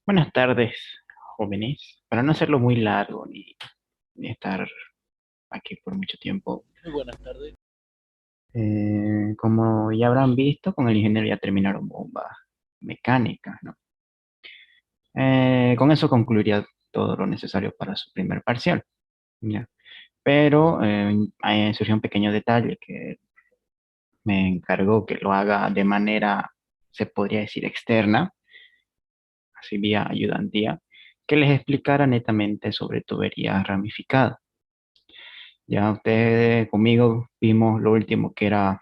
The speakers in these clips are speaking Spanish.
Buenas tardes, jóvenes. Para no hacerlo muy largo ni estar aquí por mucho tiempo, Muy buenas tardes. como ya habrán visto, con el ingeniero ya terminaron bombas mecánicas, ¿no? Con eso concluiría todo lo necesario para su primer parcial, ¿ya? Pero ahí surgió un pequeño detalle que me encargó que lo haga de manera, se podría decir, externa, así vía ayudantía, que les explicara netamente sobre tuberías ramificadas. Ya ustedes conmigo vimos lo último que era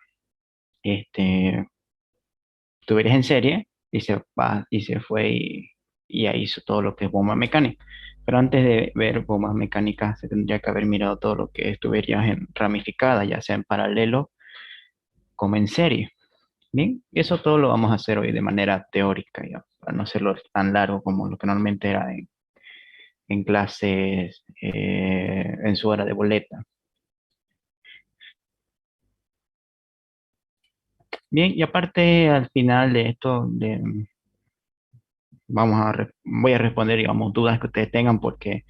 tuberías en serie y se va y se fue y ahí hizo todo lo que es bomba mecánica. Pero antes de ver bombas mecánicas se tendría que haber mirado todo lo que es tuberías ramificadas, ya sea en paralelo como en serie. Bien, y eso todo lo vamos a hacer hoy de manera teórica, ya, para no hacerlo tan largo como lo que normalmente era en clases en su hora de boleta. Bien, y aparte al final de esto, voy a responder, digamos, dudas que ustedes tengan, porque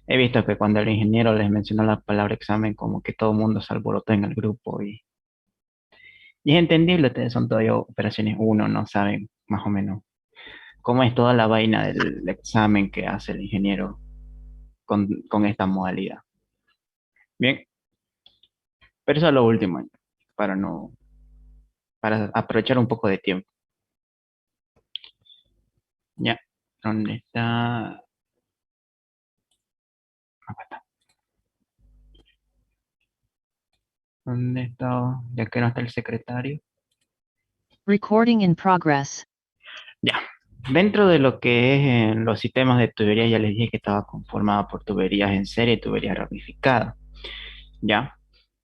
he visto que cuando el ingeniero les menciona la palabra examen, como que todo el mundo se alborotó en el grupo y es entendible, ustedes son todavía operaciones uno, no saben más o menos cómo es toda la vaina del examen que hace el ingeniero con esta modalidad. Bien, pero eso es lo último, para no, para aprovechar un poco de tiempo. Ya, ¿dónde está? Acá está. ¿Dónde está? Ya que no está el secretario. Recording in progress. Ya. Dentro de lo que es los sistemas de tubería, ya les dije que estaba conformada por tuberías en serie y tuberías ramificadas. Ya.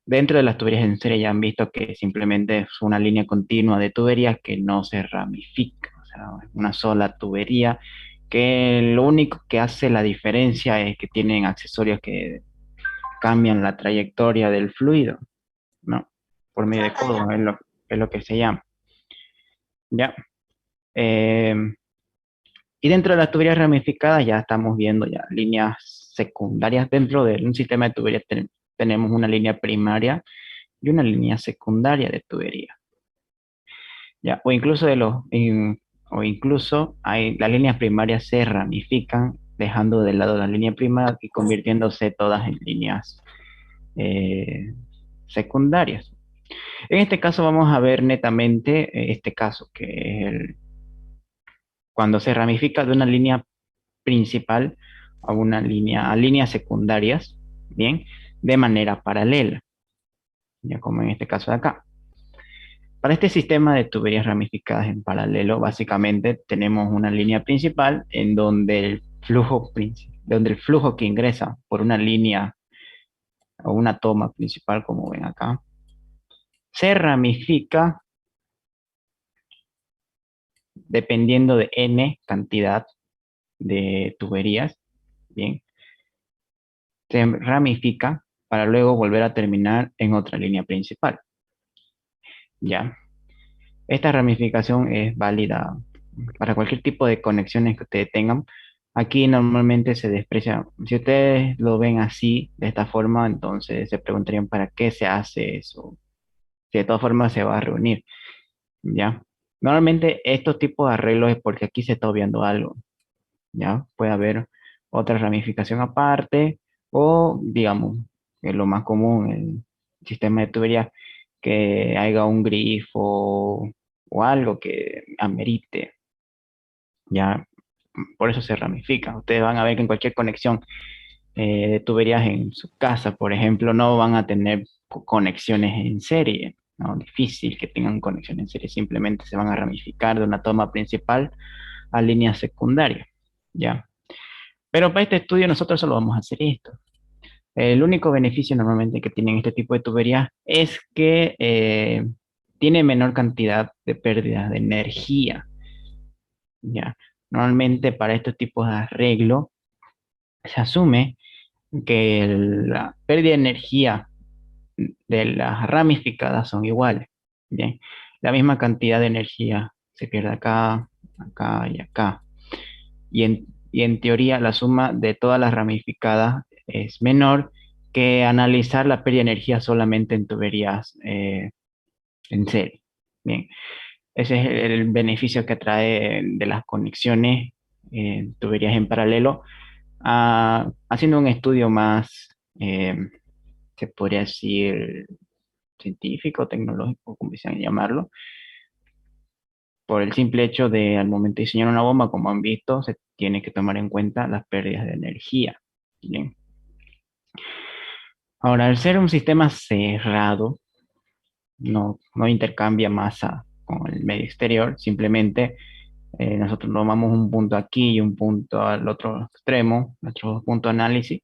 Dentro de las tuberías en serie ya han visto que simplemente es una línea continua de tuberías que no se ramifica. O sea, es una sola tubería que lo único que hace la diferencia es que tienen accesorios que cambian la trayectoria del fluido, ¿no? Por medio de codo, es lo que se llama. Ya. Eh, Y dentro de las tuberías ramificadas ya estamos viendo ya líneas secundarias. Dentro de un sistema de tuberías tenemos una línea primaria y una línea secundaria de tubería. Ya, o incluso las líneas primarias se ramifican dejando de lado la línea primaria y convirtiéndose todas en líneas eh, secundarias. En este caso vamos a ver netamente este caso, que es cuando se ramifica de una línea principal a líneas secundarias, bien, de manera paralela, ya como en este caso de acá. Para este sistema de tuberías ramificadas en paralelo, básicamente tenemos una línea principal en donde el flujo que ingresa por una línea o una toma principal, como ven acá, se ramifica dependiendo de n cantidad de tuberías, bien, se ramifica para luego volver a terminar en otra línea principal. ¿Ya? Esta ramificación es válida para cualquier tipo de conexiones que ustedes tengan. Aquí normalmente se desprecia. Si ustedes lo ven así, de esta forma, entonces se preguntarían para qué se hace eso. Si de todas formas se va a reunir, ¿ya? Normalmente estos tipos de arreglos es porque aquí se está obviando algo, ¿ya? Puede haber otra ramificación aparte o, digamos, que es lo más común, el sistema de tubería, que haya un grifo o algo que amerite, ¿ya? Por eso se ramifica. Ustedes van a ver que en cualquier conexión de tuberías en su casa, por ejemplo, no van a tener conexiones en serie, ¿no? Difícil que tengan conexiones en serie, simplemente se van a ramificar de una toma principal a líneas secundarias, ¿ya? Pero para este estudio nosotros solo vamos a hacer esto. El único beneficio normalmente que tienen este tipo de tuberías es que tiene menor cantidad de pérdidas de energía. ¿Ya? Normalmente para estos tipos de arreglo se asume que la pérdida de energía de las ramificadas son iguales. Bien, la misma cantidad de energía se pierde acá, acá y acá. y en teoría la suma de todas las ramificadas es menor que analizar la pérdida de energía solamente en tuberías en serie. Bien, ese es el beneficio que trae de las conexiones en tuberías en paralelo, haciendo un estudio más, se podría decir, científico, tecnológico, como quisieran llamarlo, por el simple hecho de al momento de diseñar una bomba, como han visto, se tiene que tomar en cuenta las pérdidas de energía. Bien. Ahora, al ser un sistema cerrado, no intercambia masa con el medio exterior, simplemente nosotros tomamos un punto aquí y un punto al otro extremo, nuestro punto de análisis.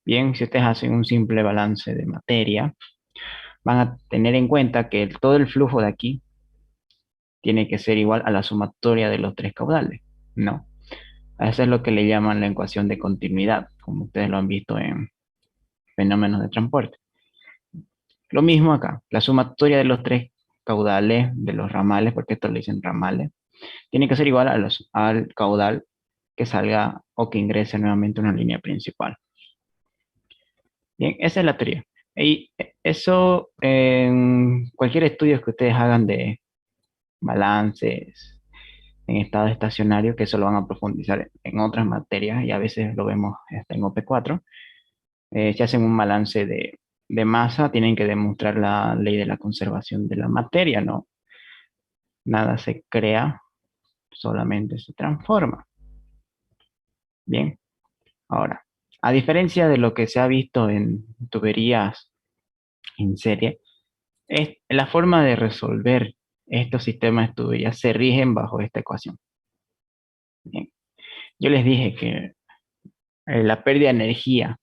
Bien, si ustedes hacen un simple balance de materia, van a tener en cuenta que todo el flujo de aquí tiene que ser igual a la sumatoria de los tres caudales, ¿no? Eso es lo que le llaman la ecuación de continuidad, como ustedes lo han visto en fenómenos de transporte. Lo mismo acá, la sumatoria de los tres caudales de los ramales, porque esto le dicen ramales, tiene que ser igual al caudal que salga o que ingrese nuevamente a una línea principal. Bien, esa es la teoría. Y eso en cualquier estudio que ustedes hagan de balances en estado estacionario, que eso lo van a profundizar en otras materias y a veces lo vemos hasta en OP4, si hacen un balance de masa, tienen que demostrar la ley de la conservación de la materia, ¿no? Nada se crea, solamente se transforma. Bien, ahora, a diferencia de lo que se ha visto en tuberías en serie, la forma de resolver estos sistemas de tuberías se rigen bajo esta ecuación. Bien, yo les dije que la pérdida de energía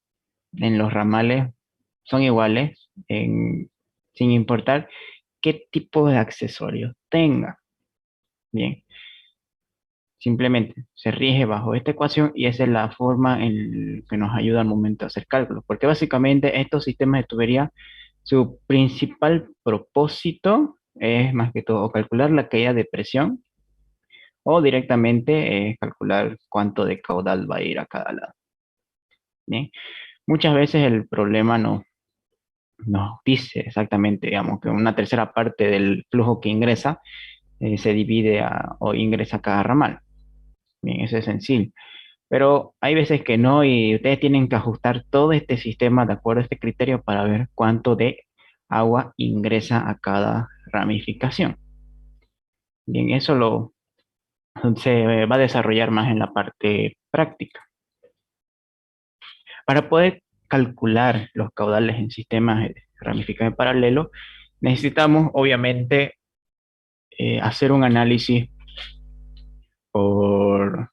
en los ramales son iguales sin importar qué tipo de accesorios tenga. Bien, simplemente se rige bajo esta ecuación y esa es la forma en que nos ayuda al momento de hacer cálculos, porque básicamente estos sistemas de tubería, su principal propósito es más que todo calcular la caída de presión o directamente calcular cuánto de caudal va a ir a cada lado. Bien, muchas veces el problema nos dice exactamente, digamos, que una tercera parte del flujo que ingresa se divide o ingresa a cada ramal. Bien, eso es sencillo. Pero hay veces que no y ustedes tienen que ajustar todo este sistema de acuerdo a este criterio para ver cuánto de agua ingresa a cada ramificación. Bien, se va a desarrollar más en la parte práctica. Para poder calcular los caudales en sistemas ramificados en paralelo, necesitamos obviamente hacer un análisis por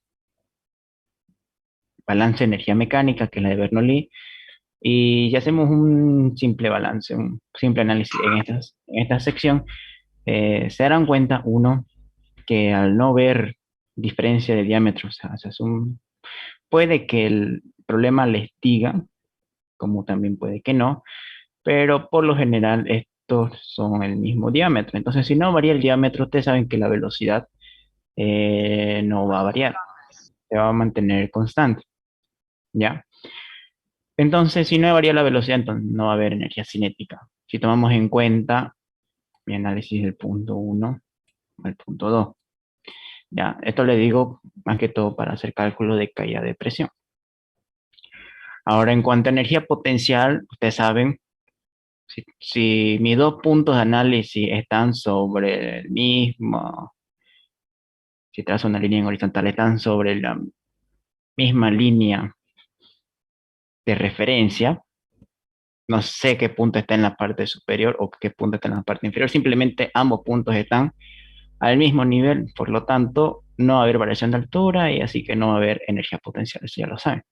balance de energía mecánica, que es la de Bernoulli, y ya hacemos un simple balance, un simple análisis en esta sección. Se darán cuenta, uno, que al no ver diferencia de diámetro, o sea, puede que el problema les diga, como también puede que no, pero por lo general estos son el mismo diámetro. Entonces, si no varía el diámetro, ustedes saben que la velocidad no va a variar, se va a mantener constante, ¿ya? Entonces, si no varía la velocidad, entonces no va a haber energía cinética. Si tomamos en cuenta mi análisis del punto uno al punto 2. Ya, esto le digo más que todo para hacer cálculo de caída de presión. Ahora, en cuanto a energía potencial, ustedes saben, si mis dos puntos de análisis están sobre el mismo, si trazo una línea en horizontal, están sobre la misma línea de referencia, no sé qué punto está en la parte superior o qué punto está en la parte inferior, simplemente ambos puntos están al mismo nivel, por lo tanto, no va a haber variación de altura y así que no va a haber energía potencial, eso ya lo saben.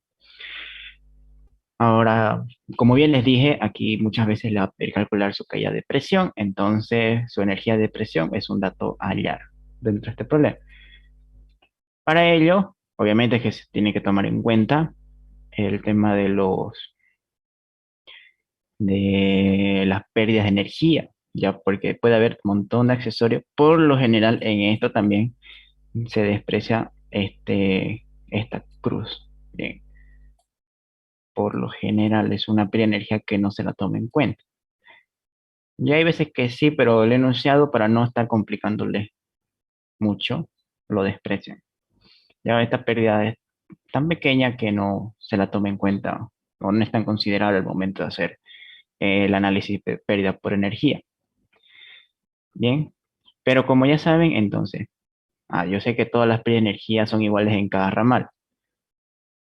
Ahora, como bien les dije, aquí muchas veces le va a pedir calcular su caída de presión, entonces su energía de presión es un dato a hallar dentro de este problema. Para ello, obviamente que se tiene que tomar en cuenta el tema de las pérdidas de energía, ya porque puede haber un montón de accesorios. Por lo general, en esto también se desprecia esta cruz. Bien, por lo general es una pérdida de energía que no se la toma en cuenta. Ya hay veces que sí, pero el enunciado para no estar complicándole mucho, lo desprecian. Ya esta pérdida es tan pequeña que no se la toma en cuenta o no es tan considerable al momento de hacer el análisis de pérdida por energía. Bien, pero como ya saben, entonces, yo sé que todas las pérdidas de energía son iguales en cada ramal.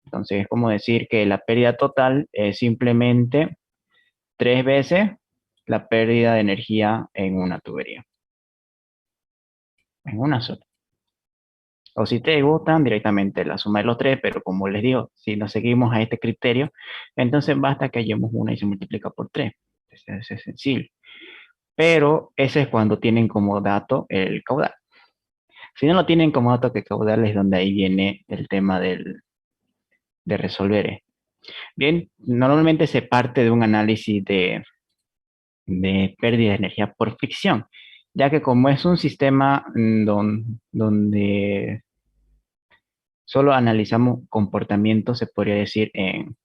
Entonces es como decir que la pérdida total es simplemente 3 veces la pérdida de energía en una tubería, en una sola. O si te gustan, directamente la suma de los tres, pero como les digo, si nos seguimos a este criterio, entonces basta que hallemos una y se multiplica por tres. Es sencillo. Pero ese es cuando tienen como dato el caudal. Si no lo tienen como dato que caudal es donde ahí viene el tema de resolver. Bien, normalmente se parte de un análisis de pérdida de energía por fricción, ya que como es un sistema donde solo analizamos comportamiento, se podría decir en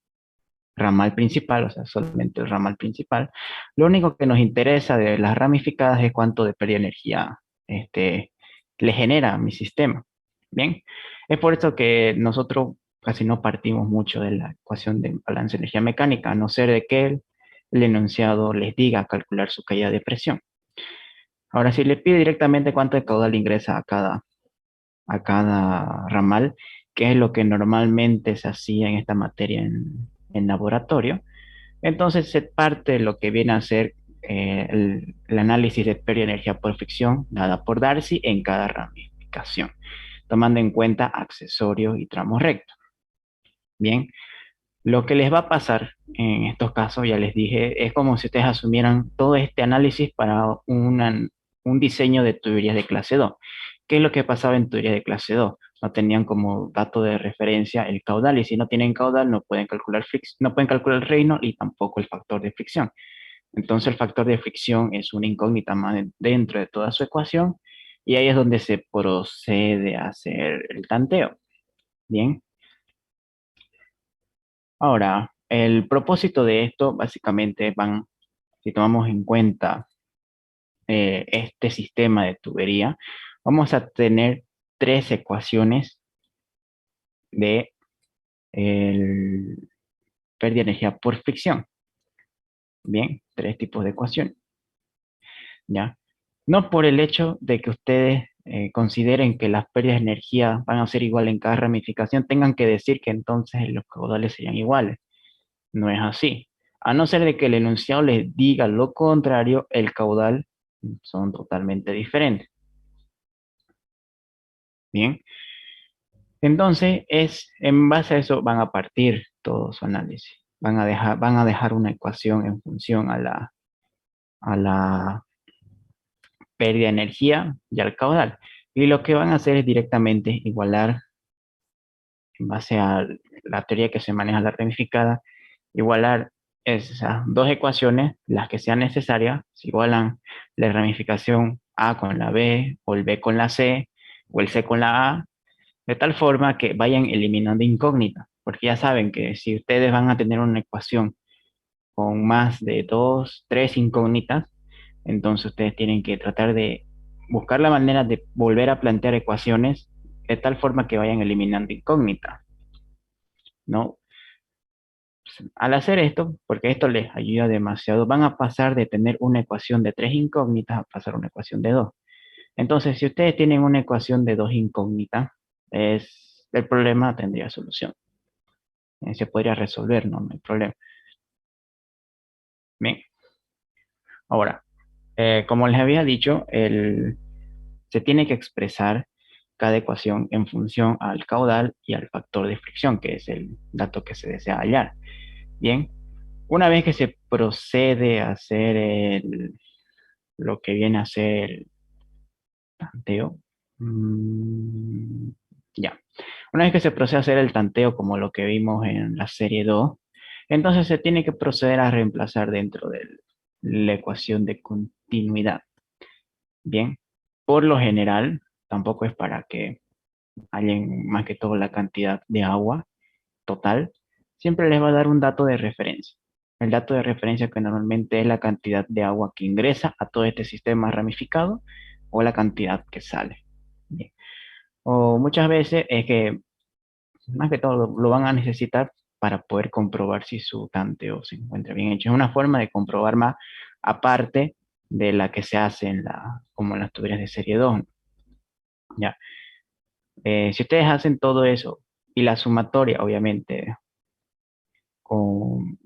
ramal principal, o sea, solamente el ramal principal, lo único que nos interesa de las ramificadas es cuánto de pérdida de energía le genera a mi sistema. Bien, es por eso que nosotros casi no partimos mucho de la ecuación de balance de energía mecánica, a no ser de que el enunciado les diga calcular su caída de presión. Ahora, si le pide directamente cuánto de caudal ingresa a cada ramal, que es lo que normalmente se hacía en esta materia en laboratorio, entonces se parte de lo que viene a ser el análisis de pérdida de energía por fricción dada por Darcy en cada ramificación, tomando en cuenta accesorios y tramos rectos. Bien, lo que les va a pasar en estos casos, ya les dije, es como si ustedes asumieran todo este análisis para un diseño de tuberías de clase 2. ¿Qué es lo que pasaba en tuberías de clase 2? No tenían como dato de referencia el caudal y si no tienen caudal no pueden calcular no pueden calcular el reino y tampoco el factor de fricción. Entonces el factor de fricción es una incógnita más dentro de toda su ecuación y ahí es donde se procede a hacer el tanteo. Bien. Ahora, el propósito de esto básicamente si tomamos en cuenta este sistema de tubería, vamos a tener tres ecuaciones de pérdida de energía por fricción. Bien, tres tipos de ecuaciones. ¿Ya? No por el hecho de que ustedes consideren que las pérdidas de energía van a ser iguales en cada ramificación, tengan que decir que entonces los caudales serían iguales. No es así. A no ser de que el enunciado les diga lo contrario, el caudal son totalmente diferentes. Bien. Entonces, en base a eso van a partir todo su análisis. Van a dejar una ecuación en función a la pérdida de energía y al caudal. Y lo que van a hacer es directamente igualar, en base a la teoría que se maneja la ramificada, igualar esas dos ecuaciones, las que sean necesarias, se igualan la ramificación A con la B, o el B con la C, o el C con la A, de tal forma que vayan eliminando incógnitas, porque ya saben que si ustedes van a tener una ecuación con más de dos, tres incógnitas, entonces ustedes tienen que tratar de buscar la manera de volver a plantear ecuaciones de tal forma que vayan eliminando incógnitas, ¿no? Al hacer esto, porque esto les ayuda demasiado, van a pasar de tener una ecuación de tres incógnitas a pasar a una ecuación de dos. Entonces, si ustedes tienen una ecuación de dos incógnitas, el problema tendría solución. Se podría resolver, no hay problema. Bien, ahora, como les había dicho, se tiene que expresar cada ecuación en función al caudal y al factor de fricción, que es el dato que se desea hallar. Bien, una vez que se procede a hacer lo que viene a ser el tanteo, ya, una vez que se procede a hacer el tanteo como lo que vimos en la serie 2, entonces se tiene que proceder a reemplazar dentro de la ecuación de continuidad. Bien, por lo general, tampoco es para que hallen más que todo la cantidad de agua total, siempre les va a dar un dato de referencia. El dato de referencia que normalmente es la cantidad de agua que ingresa a todo este sistema ramificado o la cantidad que sale. Bien. O muchas veces es que más que todo lo van a necesitar para poder comprobar si su tanteo se encuentra bien hecho. Es una forma de comprobar más aparte de la que se hace como en las tuberías de serie 2. Ya. Si ustedes hacen todo eso y la sumatoria, obviamente, con,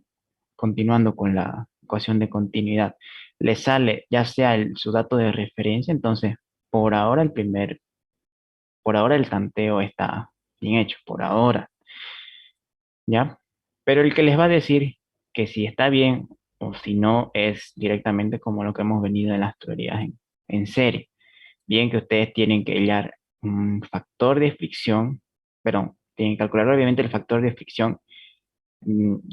continuando con la ecuación de continuidad, le sale ya sea su dato de referencia, entonces por ahora por ahora el tanteo está bien hecho, por ahora. ¿Ya? Pero el que les va a decir que si está bien o si no es directamente como lo que hemos venido en las teorías en serie. Bien que ustedes tienen que hallar un factor de fricción, perdón, tienen que calcular obviamente el factor de fricción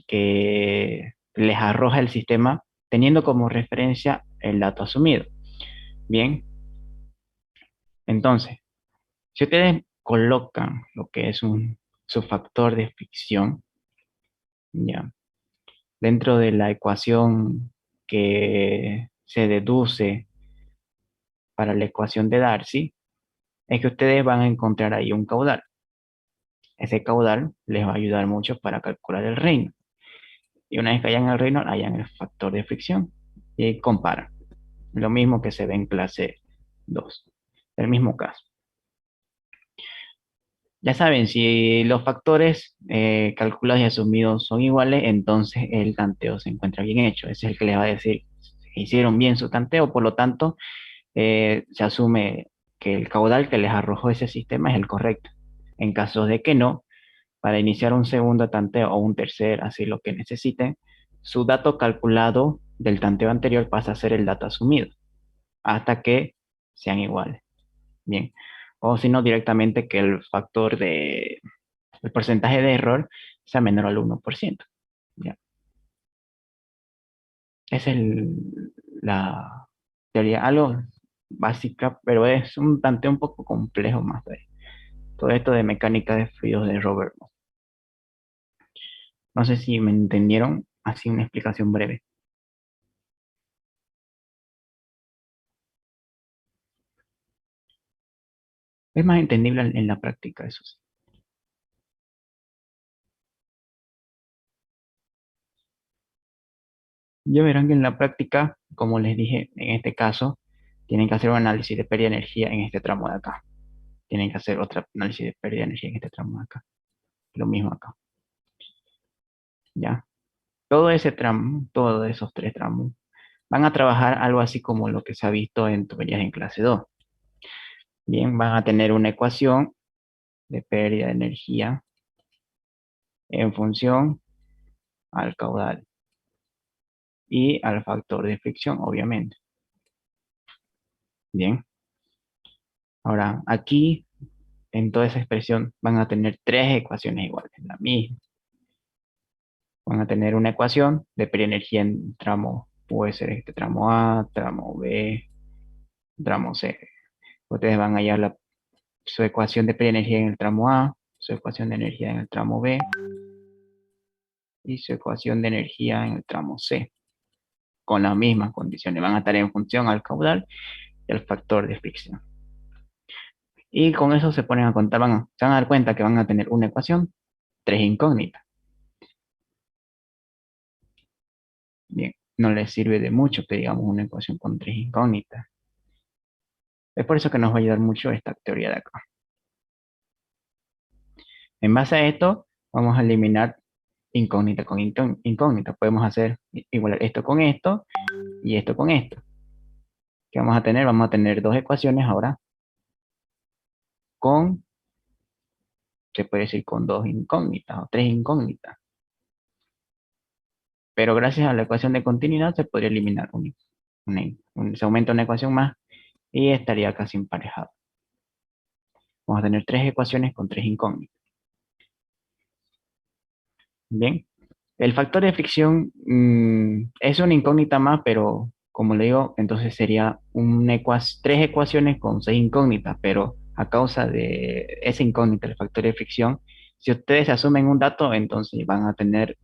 que les arroja el sistema teniendo como referencia el dato asumido. Bien, entonces, si ustedes colocan lo que es su factor de fricción, ya, dentro de la ecuación que se deduce para la ecuación de Darcy, es que ustedes van a encontrar ahí un caudal. Ese caudal les va a ayudar mucho para calcular el reino. Y una vez que hayan el reino, hayan el factor de fricción y comparan. Lo mismo que se ve en clase 2. El mismo caso. Ya saben, si los factores calculados y asumidos son iguales, entonces el tanteo se encuentra bien hecho. Ese es el que les va a decir que hicieron bien su tanteo, por lo tanto, se asume que el caudal que les arrojó ese sistema es el correcto. En caso de que no, para iniciar un segundo tanteo o un tercer, así lo que necesiten, su dato calculado del tanteo anterior pasa a ser el dato asumido, hasta que sean iguales. Bien. O si no, directamente que el porcentaje de error sea menor al 1%. ¿Ya? Esa es la teoría, algo básica, pero es un tanteo un poco complejo más de todo esto de mecánica de fluidos de Robert Bosch. No sé si me entendieron, así una explicación breve. Es más entendible en la práctica, eso sí. Ya verán que en la práctica, como les dije, en este caso, tienen que hacer un análisis de pérdida de energía en este tramo de acá. Tienen que hacer otro análisis de pérdida de energía en este tramo de acá. Lo mismo acá. ¿Ya? Todo ese tramo, todos esos tres tramos, van a trabajar algo así como lo que se ha visto en tuberías en clase 2. Bien, van a tener una ecuación de pérdida de energía en función al caudal y al factor de fricción, obviamente. Bien, ahora aquí en toda esa expresión van a tener tres ecuaciones iguales, la misma. Van a tener una ecuación de pérdida de energía en tramo, puede ser este tramo A, tramo B, tramo C. Ustedes van a hallar su ecuación de pérdida de energía en el tramo A, su ecuación de energía en el tramo B y su ecuación de energía en el tramo C, con las mismas condiciones. Van a estar en función al caudal y al factor de fricción. Y con eso se ponen a contar, se van a dar cuenta que van a tener una ecuación, tres incógnitas. Bien, no les sirve de mucho que digamos una ecuación con tres incógnitas. Es por eso que nos va a ayudar mucho esta teoría de acá. En base a esto, vamos a eliminar incógnita con incógnita. Podemos hacer igualar esto con esto y esto con esto. ¿Qué vamos a tener? Vamos a tener dos ecuaciones ahora con, se puede decir con dos incógnitas o tres incógnitas. Pero gracias a la ecuación de continuidad se podría eliminar se aumenta una ecuación más y estaría casi emparejado. Vamos a tener tres ecuaciones con tres incógnitas. Bien. El factor de fricción es una incógnita más, pero como le digo, entonces sería tres ecuaciones con seis incógnitas, pero a causa de esa incógnita, el factor de fricción. Si ustedes asumen un dato, entonces van a tener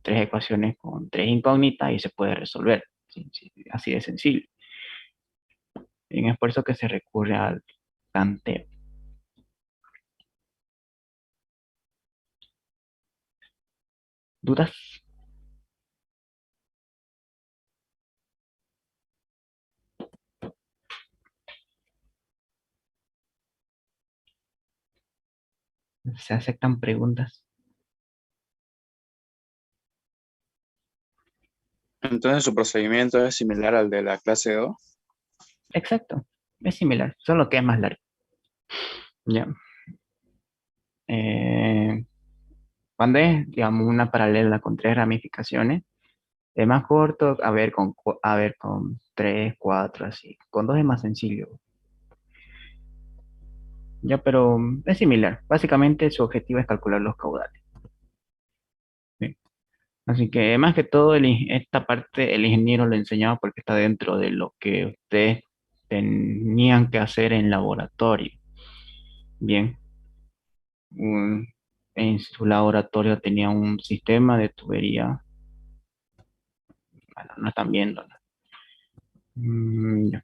tres ecuaciones con tres incógnitas y se puede resolver. Sí, sí, así de sencillo. Y es por eso que se recurre al tanteo. ¿Dudas? ¿Se aceptan preguntas? Entonces su procedimiento es similar al de la clase 2. Exacto, es similar, solo que es más largo. Ya. Eh, Cuando es, digamos, una paralela con tres ramificaciones, es más corto, a ver con tres, cuatro, así. Con dos es más sencillo. Ya, pero es similar. Básicamente su objetivo es calcular los caudales. ¿Sí? Así que más que todo, esta parte el ingeniero lo enseñaba porque está dentro de lo que ustedes tenían que hacer en laboratorio. Bien, un- en su laboratorio tenía un sistema de tubería. Bueno, no están viendo, ¿no? Ya.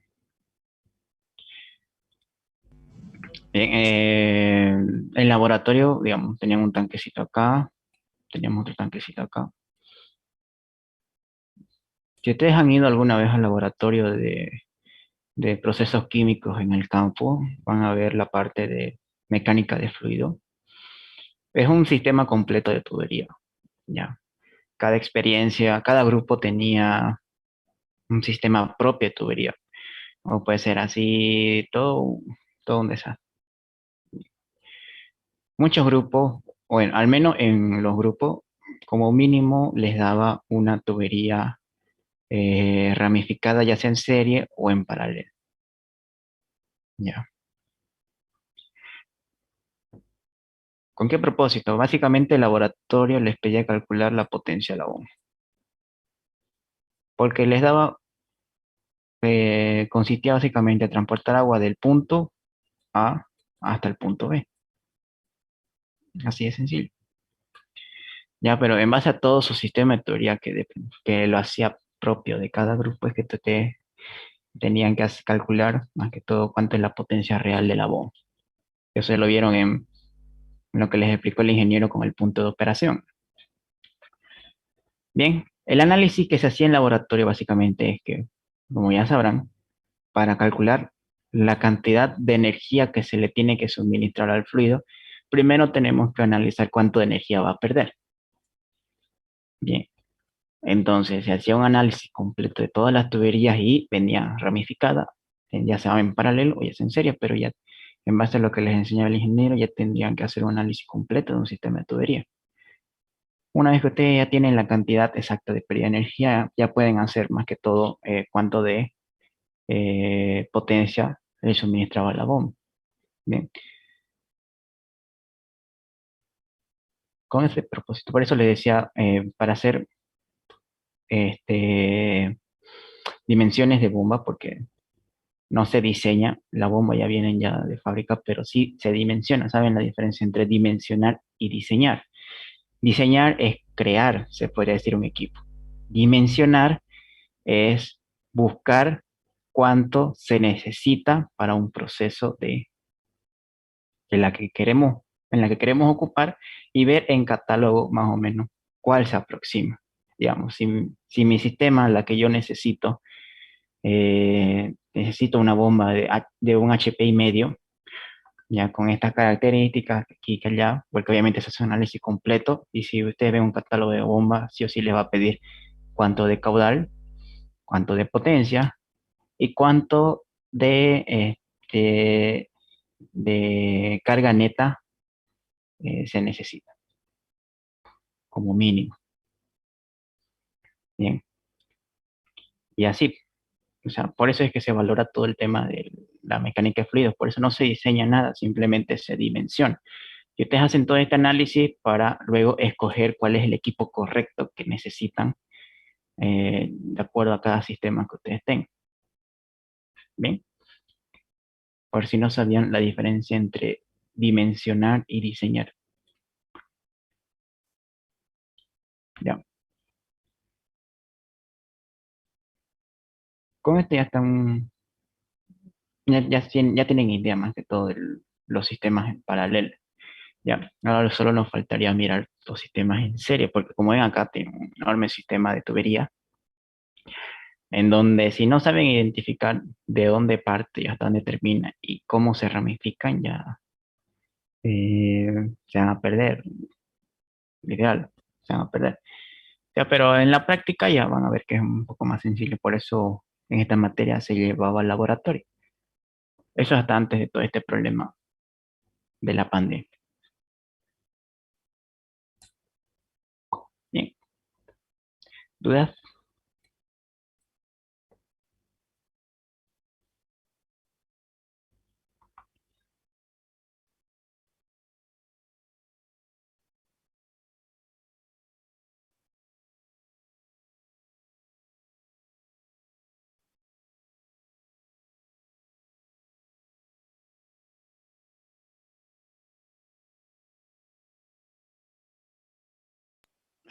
Bien, el laboratorio, digamos, tenían un tanquecito acá, teníamos otro tanquecito acá. Si ustedes han ido alguna vez al laboratorio de procesos químicos en el campo, van a ver la parte de mecánica de fluido. Es un sistema completo de tubería, ya. Cada experiencia, cada grupo tenía un sistema propio de tubería. O puede ser así, todo un desastre. Muchos grupos, bueno, al menos en los grupos, como mínimo les daba una tubería ramificada, ya sea en serie o en paralelo. Ya. ¿Con qué propósito? Básicamente el laboratorio les pedía calcular la potencia de la bomba, porque les daba, consistía básicamente en transportar agua del punto A hasta el punto B. Así de sencillo. Ya, pero en base a todo su sistema de teoría que lo hacía propio de cada grupo, es que tenían que calcular más que todo cuánto es la potencia real de la bomba. Eso lo vieron en lo que les explicó el ingeniero con el punto de operación. Bien, el análisis que se hacía en laboratorio básicamente es que, como ya sabrán, para calcular la cantidad de energía que se le tiene que suministrar al fluido, primero tenemos que analizar cuánto de energía va a perder. Bien, entonces se hacía un análisis completo de todas las tuberías y venía ramificada, ya sea en paralelo o ya sea en serie, pero ya en base a lo que les enseñaba el ingeniero, ya tendrían que hacer un análisis completo de un sistema de tubería. Una vez que ustedes ya tienen la cantidad exacta de pérdida de energía, ya pueden hacer más que todo cuánto de potencia le suministraba la bomba. Bien, con ese propósito. Por eso les decía, para hacer este, dimensiones de bomba, porque no se diseña, la bomba ya vienen ya de fábrica, pero sí se dimensiona. ¿Saben la diferencia entre dimensionar y diseñar? Diseñar es crear, se podría decir, un equipo. Dimensionar es buscar cuánto se necesita para un proceso de la que queremos, en la que queremos ocupar y ver en catálogo más o menos cuál se aproxima. Digamos, si mi sistema, la que yo necesito, necesito una bomba de un HP y medio, ya con estas características aquí y allá, porque obviamente se hace un análisis completo y si usted ve un catálogo de bombas, sí o sí le va a pedir cuánto de caudal, cuánto de potencia y cuánto este, de carga neta se necesita como mínimo. Bien, y así, o sea, por eso es que se valora todo el tema de la mecánica de fluidos, por eso no se diseña nada, simplemente se dimensiona. Y ustedes hacen todo este análisis para luego escoger cuál es el equipo correcto que necesitan de acuerdo a cada sistema que ustedes tengan. Bien, por si no sabían la diferencia entre dimensionar y diseñar. Ya, con esto ya están, ya tienen idea más que todo de los sistemas en paralelo. Ya, ahora solo nos faltaría mirar los sistemas en serie, porque como ven acá, tiene un enorme sistema de tubería, en donde si no saben identificar de dónde parte y hasta dónde termina y cómo se ramifican, ya se van a perder, literal, se van a perder. Ya, pero en la práctica ya van a ver que es un poco más sencillo, por eso en esta materia se llevaba al laboratorio. Eso hasta antes de todo este problema de la pandemia. Bien, ¿dudas?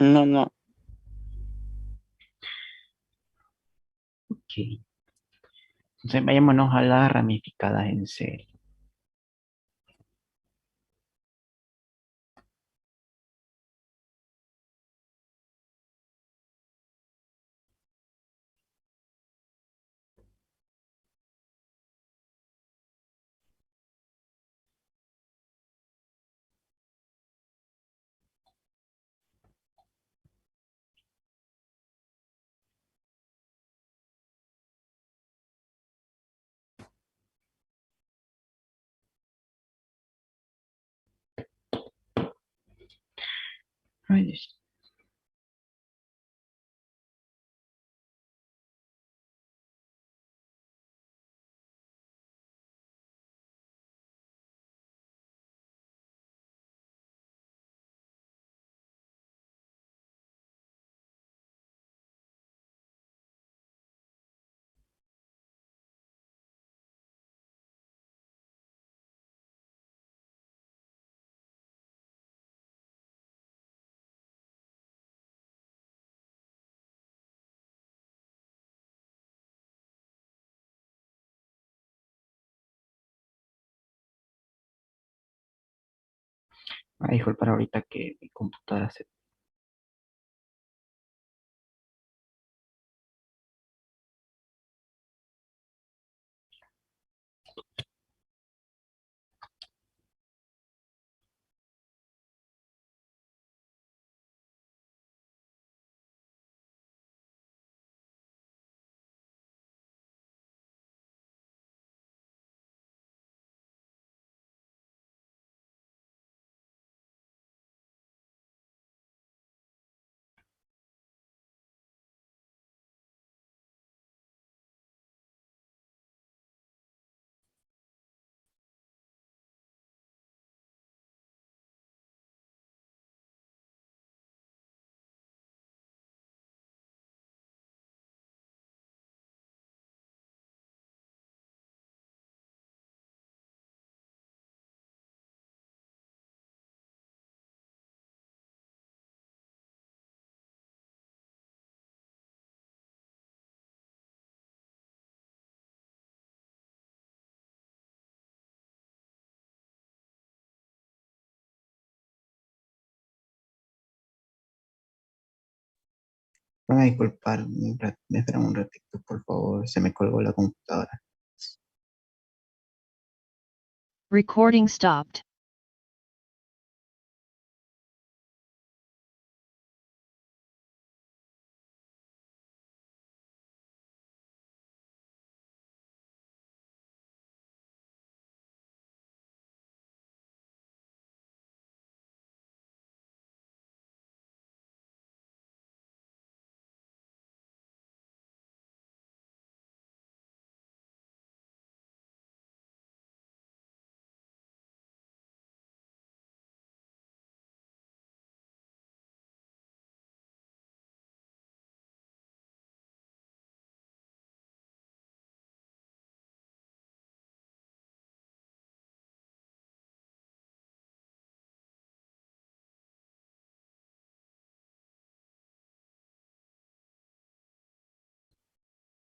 No, no. Ok. Entonces vayámonos a las ramificadas en serie. Ay, disculpa ahorita que mi computadora se van a disculpar, me esperan un ratito, por favor, se me colgó la computadora. Recording stopped.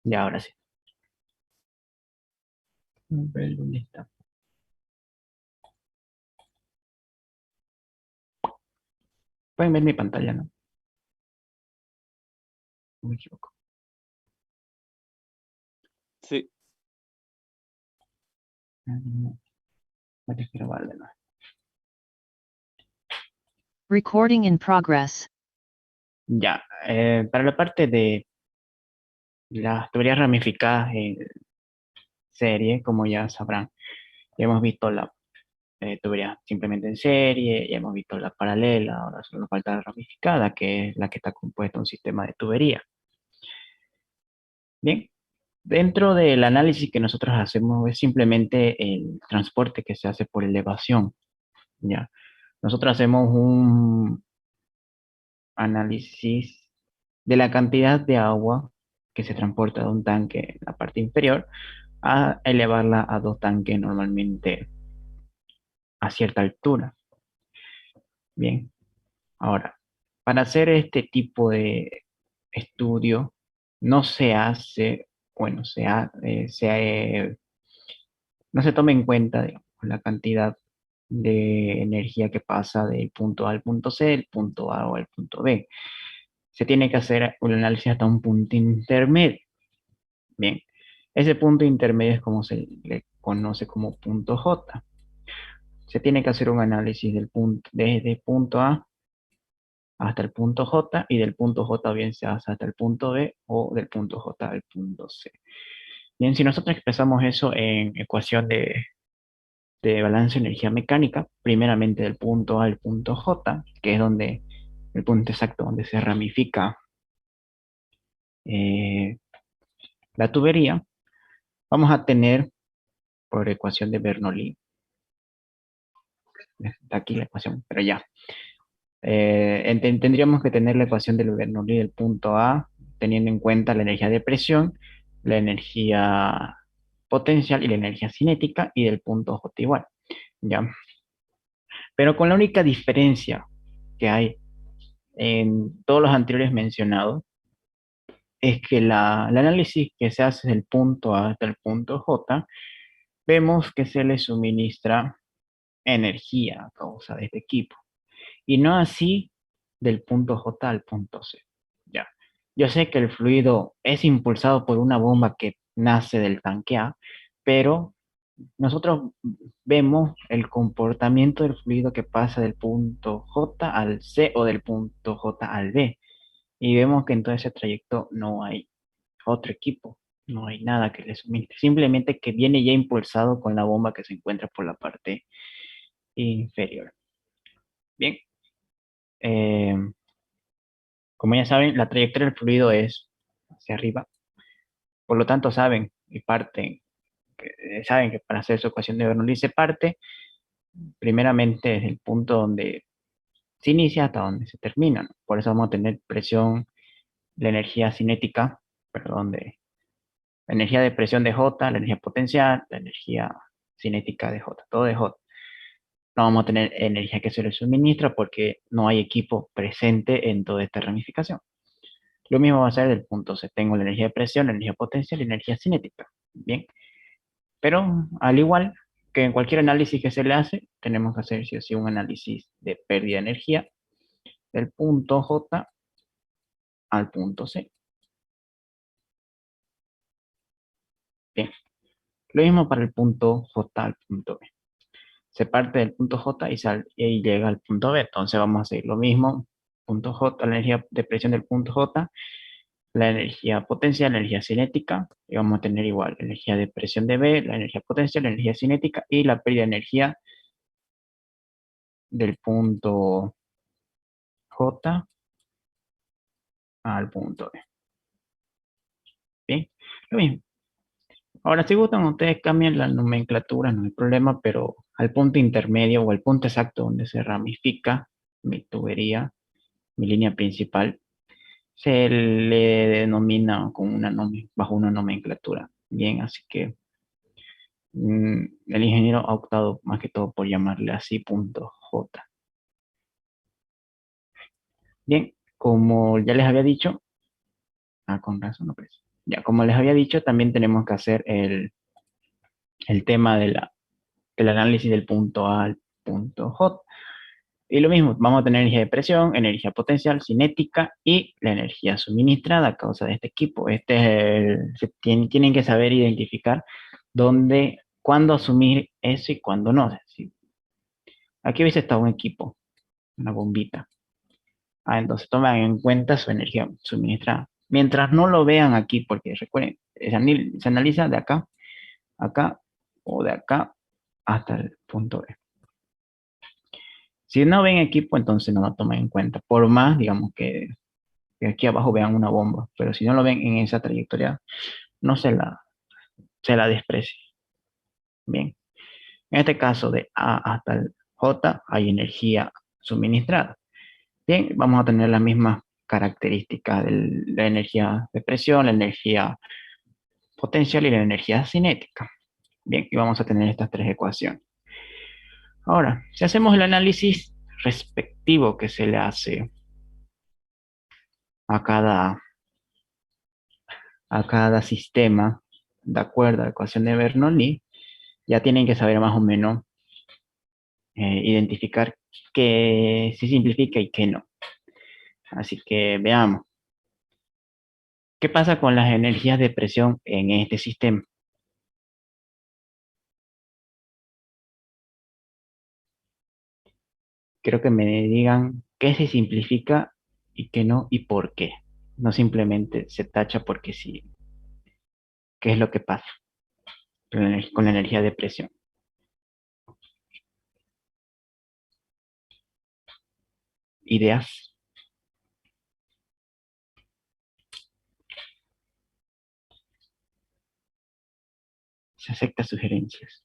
Y ahora sí. A ver, ¿dónde está? Pueden ver mi pantalla, ¿no? No me equivoco. Sí, No, voy a grabarle, ¿no? Recording in progress. Ya, para la parte de las teorías ramificadas en serie, como ya sabrán, ya hemos visto la tubería simplemente en serie, ya hemos visto la paralela, ahora solo nos falta la ramificada, que es la que está compuesta de un sistema de tubería. Bien, dentro del análisis que nosotros hacemos es simplemente el transporte que se hace por elevación, ¿ya? Nosotros hacemos un análisis de la cantidad de agua que se transporta de un tanque en la parte inferior a elevarla a dos tanques normalmente a cierta altura. Bien, ahora, para hacer este tipo de estudio, no se hace, bueno, no se toma en cuenta, digamos, la cantidad de energía que pasa del punto A al punto C, del punto A o al punto B. Se tiene que hacer un análisis hasta un punto intermedio. Bien, ese punto intermedio es como se le conoce como punto J. Se tiene que hacer un análisis del punto, desde el punto A hasta el punto J y del punto J bien sea hasta el punto B o del punto J al punto C. Bien, si nosotros expresamos eso en ecuación de balance de energía mecánica, primeramente del punto A al punto J, que es donde el punto exacto donde se ramifica eh, la tubería, vamos a tener por ecuación de Bernoulli, está aquí la ecuación, pero ya. Tendríamos que tener la ecuación del Bernoulli del punto A, teniendo en cuenta la energía de presión, la energía potencial y la energía cinética, y del punto J igual, ¿ya? Pero con la única diferencia que hay en todos los anteriores mencionados, es que el análisis que se hace del punto A hasta el punto J, vemos que se le suministra energía a causa de este equipo, y no así del punto J al punto C. Ya. Yo sé que el fluido es impulsado por una bomba que nace del tanque A, pero nosotros vemos el comportamiento del fluido que pasa del punto J al C o del punto J al B, y vemos que en todo ese trayecto no hay otro equipo, no hay nada que le suministre, simplemente que viene ya impulsado con la bomba que se encuentra por la parte inferior. Bien, eh, como ya saben, la trayectoria del fluido es hacia arriba, por lo tanto saben y parten, saben que para hacer su ecuación de Bernoulli se parte primeramente desde el punto donde se inicia hasta donde se termina, ¿no? Por eso vamos a tener presión, la energía cinética, perdón, la energía de presión de J, la energía potencial, la energía cinética de J, todo de J. No vamos a tener energía que se le suministra porque no hay equipo presente en toda esta ramificación. Lo mismo va a ser del punto C. Tengo la energía de presión, la energía potencial y la energía cinética. Bien, pero al igual que en cualquier análisis que se le hace, tenemos que hacer sí o sí un análisis de pérdida de energía del punto J al punto C. Bien, lo mismo para el punto J al punto B. Se parte del punto J y llega al punto B. Entonces vamos a hacer lo mismo. Punto J, la energía de presión del punto J, la energía potencial, la energía cinética, y vamos a tener igual la energía de presión de B, la energía potencial, la energía cinética y la pérdida de energía del punto J al punto B. Bien, lo mismo. Ahora, si gustan, ustedes cambian la nomenclatura, no hay problema, pero al punto intermedio o al punto exacto donde se ramifica mi tubería, mi línea principal, se le denomina con bajo una nomenclatura. Bien, así que el ingeniero ha optado más que todo por llamarle así punto J. Bien, como ya les había dicho, con razón no parece. Ya, como les había dicho, también tenemos que hacer el tema del análisis del punto A al punto J. Y lo mismo, vamos a tener energía de presión, energía potencial, cinética y la energía suministrada a causa de este equipo. Tienen que saber identificar cuándo asumir eso y cuándo no. Si aquí hubiese estado un equipo, una bombita. Entonces toman en cuenta su energía suministrada. Mientras no lo vean aquí, porque recuerden, se analiza de acá, acá o de acá hasta el punto B. Si no ven equipo, entonces no lo tomen en cuenta. Por más, digamos, que aquí abajo vean una bomba, pero si no lo ven en esa trayectoria, no se la desprecie. Bien, en este caso de A hasta el J hay energía suministrada. Bien, vamos a tener las mismas características de la energía de presión, la energía potencial y la energía cinética. Bien, y vamos a tener estas tres ecuaciones. Ahora, si hacemos el análisis respectivo que se le hace a cada sistema, de acuerdo a la ecuación de Bernoulli, ya tienen que saber más o menos identificar qué se simplifica y qué no. Así que veamos. ¿Qué pasa con las energías de presión en este sistema? Quiero que me digan qué se simplifica y qué no y por qué. No simplemente se tacha porque sí. ¿Qué es lo que pasa con la energía de presión? ¿Ideas? Se acepta sugerencias.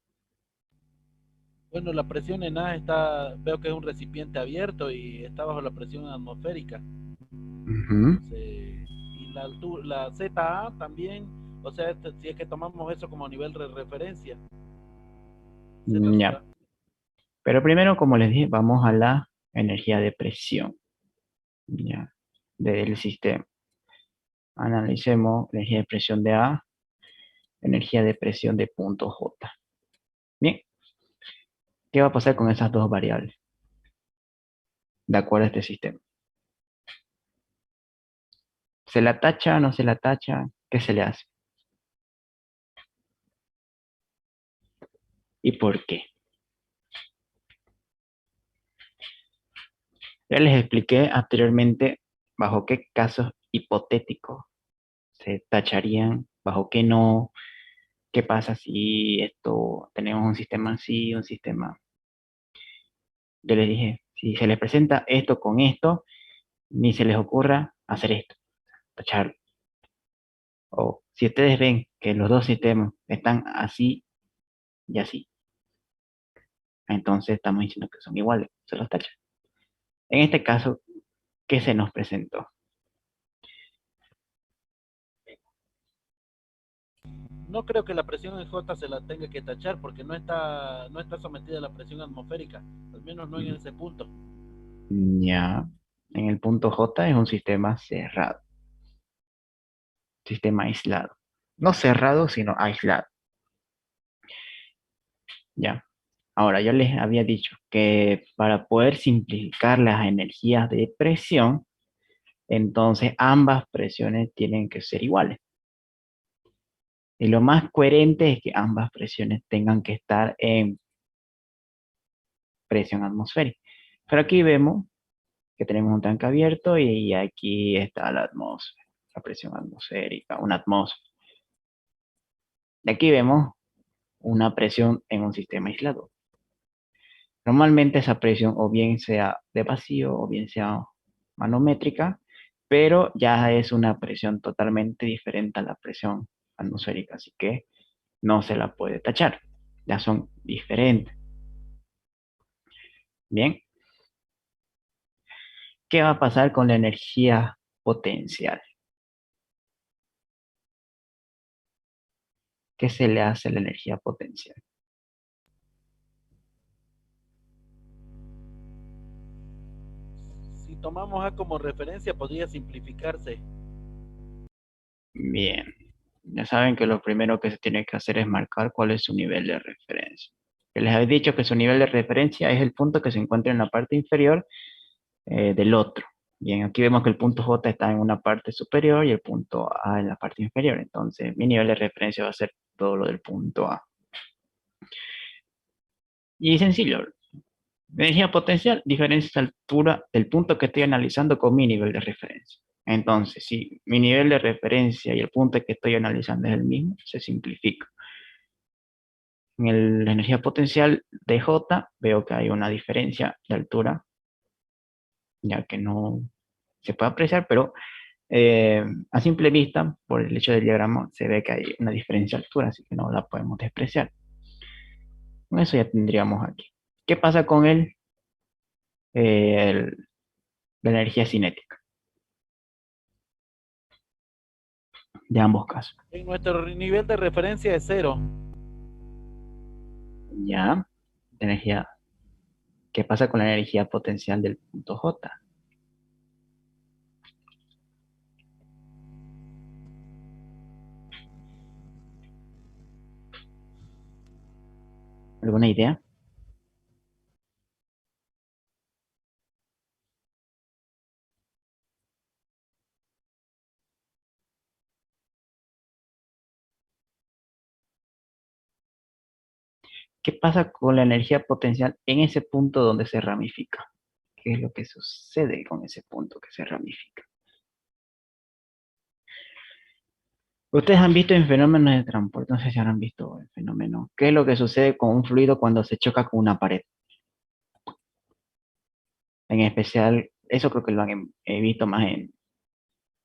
Bueno, la presión en A está, veo que es un recipiente abierto y está bajo la presión atmosférica. Ujú. Y la altura, la ZA también, o sea, si es que tomamos eso como nivel de referencia, Ya. ZA. Pero primero, como les dije, vamos a la energía de presión, ya, del sistema. Analicemos la energía de presión de A, energía de presión de punto J. Bien, ¿qué va a pasar con esas dos variables? De acuerdo a este sistema. ¿Se la tacha? ¿No se la tacha? ¿Qué se le hace? ¿Y por qué? Ya les expliqué anteriormente bajo qué casos hipotéticos se tacharían, bajo qué no, qué pasa si esto tenemos un sistema así, un sistema. Yo les dije, si se les presenta esto con esto, ni se les ocurra hacer esto, tacharlo. O si ustedes ven que los dos sistemas están así y así, entonces estamos diciendo que son iguales, se los tachan. En este caso, ¿qué se nos presentó? No creo que la presión en J se la tenga que tachar porque no está sometida a la presión atmosférica, al menos no en ese punto. Ya, en el punto J es un sistema cerrado, sistema aislado. No cerrado, sino aislado. Ya. Ahora, yo les había dicho que para poder simplificar las energías de presión, entonces ambas presiones tienen que ser iguales. Y lo más coherente es que ambas presiones tengan que estar en presión atmosférica. Pero aquí vemos que tenemos un tanque abierto y aquí está la atmósfera, la presión atmosférica, una atmósfera. De aquí vemos una presión en un sistema aislado. Normalmente esa presión o bien sea de vacío o bien sea manométrica, pero ya es una presión totalmente diferente a la presión atmosférica, así que no se la puede tachar. Ya son diferentes. Bien, ¿qué va a pasar con la energía potencial? ¿Qué se le hace a la energía potencial? Si tomamos A como referencia, podría simplificarse. Bien, Ya saben que lo primero que se tiene que hacer es marcar cuál es su nivel de referencia. Que les habéis dicho que su nivel de referencia es el punto que se encuentra en la parte inferior del otro. Bien, aquí vemos que el punto J está en una parte superior y el punto A en la parte inferior. Entonces, mi nivel de referencia va a ser todo lo del punto A. Y sencillo, energía potencial, diferencia de altura del punto que estoy analizando con mi nivel de referencia. Entonces, si mi nivel de referencia y el punto que estoy analizando es el mismo, se simplifica. En la energía potencial de J veo que hay una diferencia de altura, ya que no se puede apreciar, pero a simple vista, por el hecho del diagrama, se ve que hay una diferencia de altura, así que no la podemos despreciar. Con eso ya tendríamos aquí. ¿Qué pasa con la energía cinética? De ambos casos. En nuestro nivel de referencia es 0. Ya, energía. ¿Qué pasa con la energía potencial del punto J? ¿Alguna idea? ¿Qué pasa con la energía potencial en ese punto donde se ramifica? ¿Qué es lo que sucede con ese punto que se ramifica? Ustedes han visto en fenómenos de transporte, no sé si habrán visto el fenómeno. ¿Qué es lo que sucede con un fluido cuando se choca con una pared? En especial, eso creo que lo han he visto más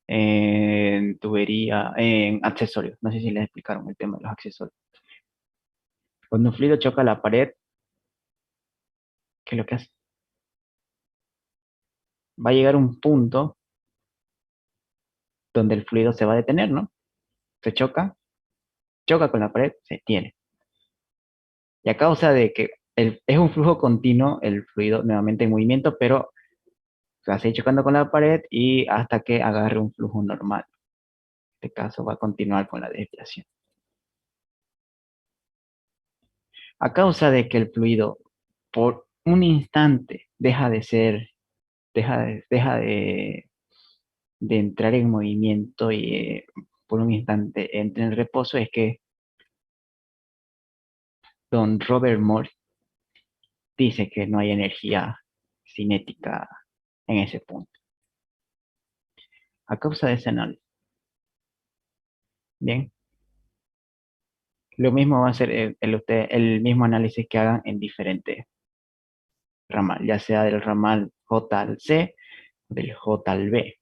en tubería, en accesorios. No sé si les explicaron el tema de los accesorios. Cuando un fluido choca la pared, ¿qué es lo que hace? Va a llegar un punto donde el fluido se va a detener, ¿no? Se choca con la pared, se detiene. Y a causa de que es un flujo continuo, el fluido nuevamente en movimiento, pero se va a seguir chocando con la pared y hasta que agarre un flujo normal. En este caso va a continuar con la desviación. A causa de que el fluido por un instante deja de entrar en movimiento y por un instante entra en reposo, es que don Robert Moore dice que no hay energía cinética en ese punto. A causa de ese análisis. Bien. Lo mismo va a ser el mismo análisis que hagan en diferentes ramal, ya sea del ramal J al C o del J al B.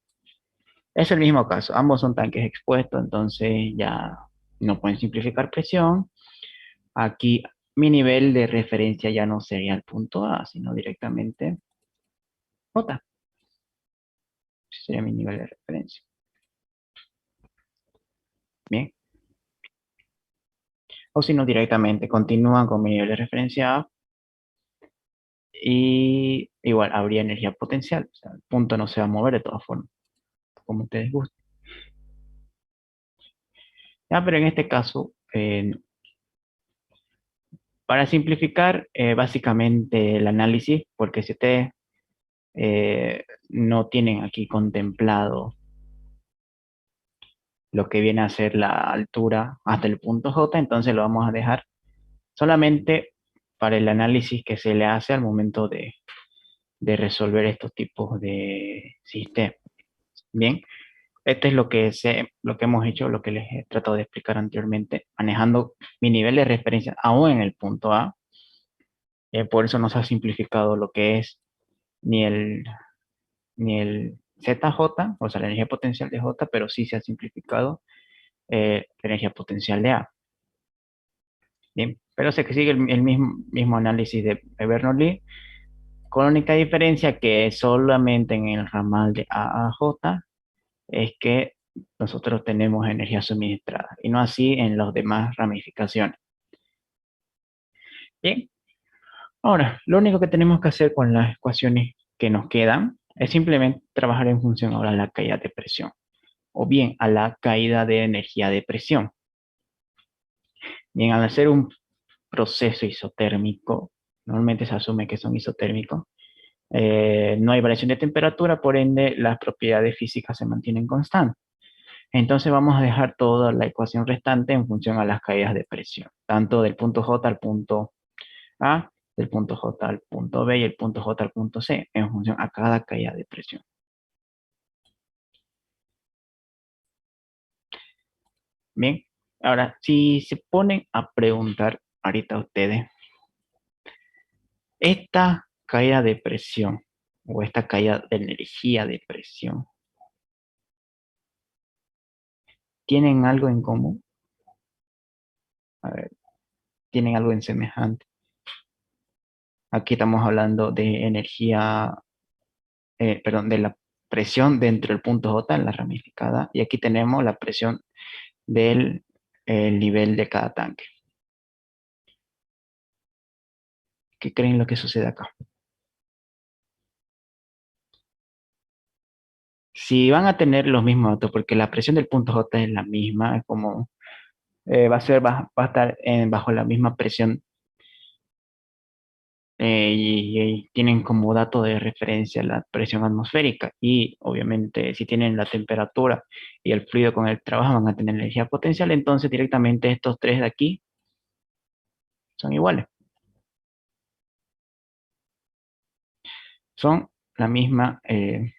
Es el mismo caso, ambos son tanques expuestos, entonces ya no pueden simplificar presión. Aquí mi nivel de referencia ya no sería el punto A, sino directamente J. Ese sería mi nivel de referencia. Bien. O si no, directamente continúan con mi nivel de referencia A y igual habría energía potencial. O sea, el punto no se va a mover de todas formas, como ustedes gusten. Ya, pero en este caso, para simplificar básicamente el análisis, porque si ustedes no tienen aquí contemplado lo que viene a ser la altura hasta el punto J, entonces lo vamos a dejar solamente para el análisis que se le hace al momento de resolver estos tipos de sistemas. Bien, esto es lo que hemos hecho, lo que les he tratado de explicar anteriormente, manejando mi nivel de referencia aún en el punto A. Por eso no se ha simplificado lo que es ni el ZJ, o sea, la energía potencial de J, pero sí se ha simplificado la energía potencial de A. Bien, pero se sigue el mismo análisis de Bernoulli, con la única diferencia que solamente en el ramal de A a J es que nosotros tenemos energía suministrada y no así en las demás ramificaciones. Bien, ahora, lo único que tenemos que hacer con las ecuaciones que nos quedan es simplemente trabajar en función ahora de la caída de presión. o bien a la caída de energía de presión. Bien, al hacer un proceso isotérmico, normalmente se asume que son isotérmicos, no hay variación de temperatura, por ende las propiedades físicas se mantienen constantes. Entonces vamos a dejar toda la ecuación restante en función a las caídas de presión, tanto del punto J al punto A, del punto J al punto B y el punto J al punto C, en función a cada caída de presión. Bien, ahora, si se ponen a preguntar ahorita ustedes, esta caída de presión o esta caída de energía de presión, ¿tienen algo en común? A ver, ¿tienen algo en semejante? Aquí estamos hablando de energía, perdón, de la presión dentro del punto J en la ramificada, y aquí tenemos la presión del nivel de cada tanque. ¿Qué creen lo que sucede acá? Si van a tener los mismos datos, porque la presión del punto J es la misma, es como va a estar bajo la misma presión, y tienen como dato de referencia la presión atmosférica, y obviamente si tienen la temperatura y el fluido con el que trabajan van a tener energía potencial, entonces directamente estos tres de aquí son iguales. Son la misma, el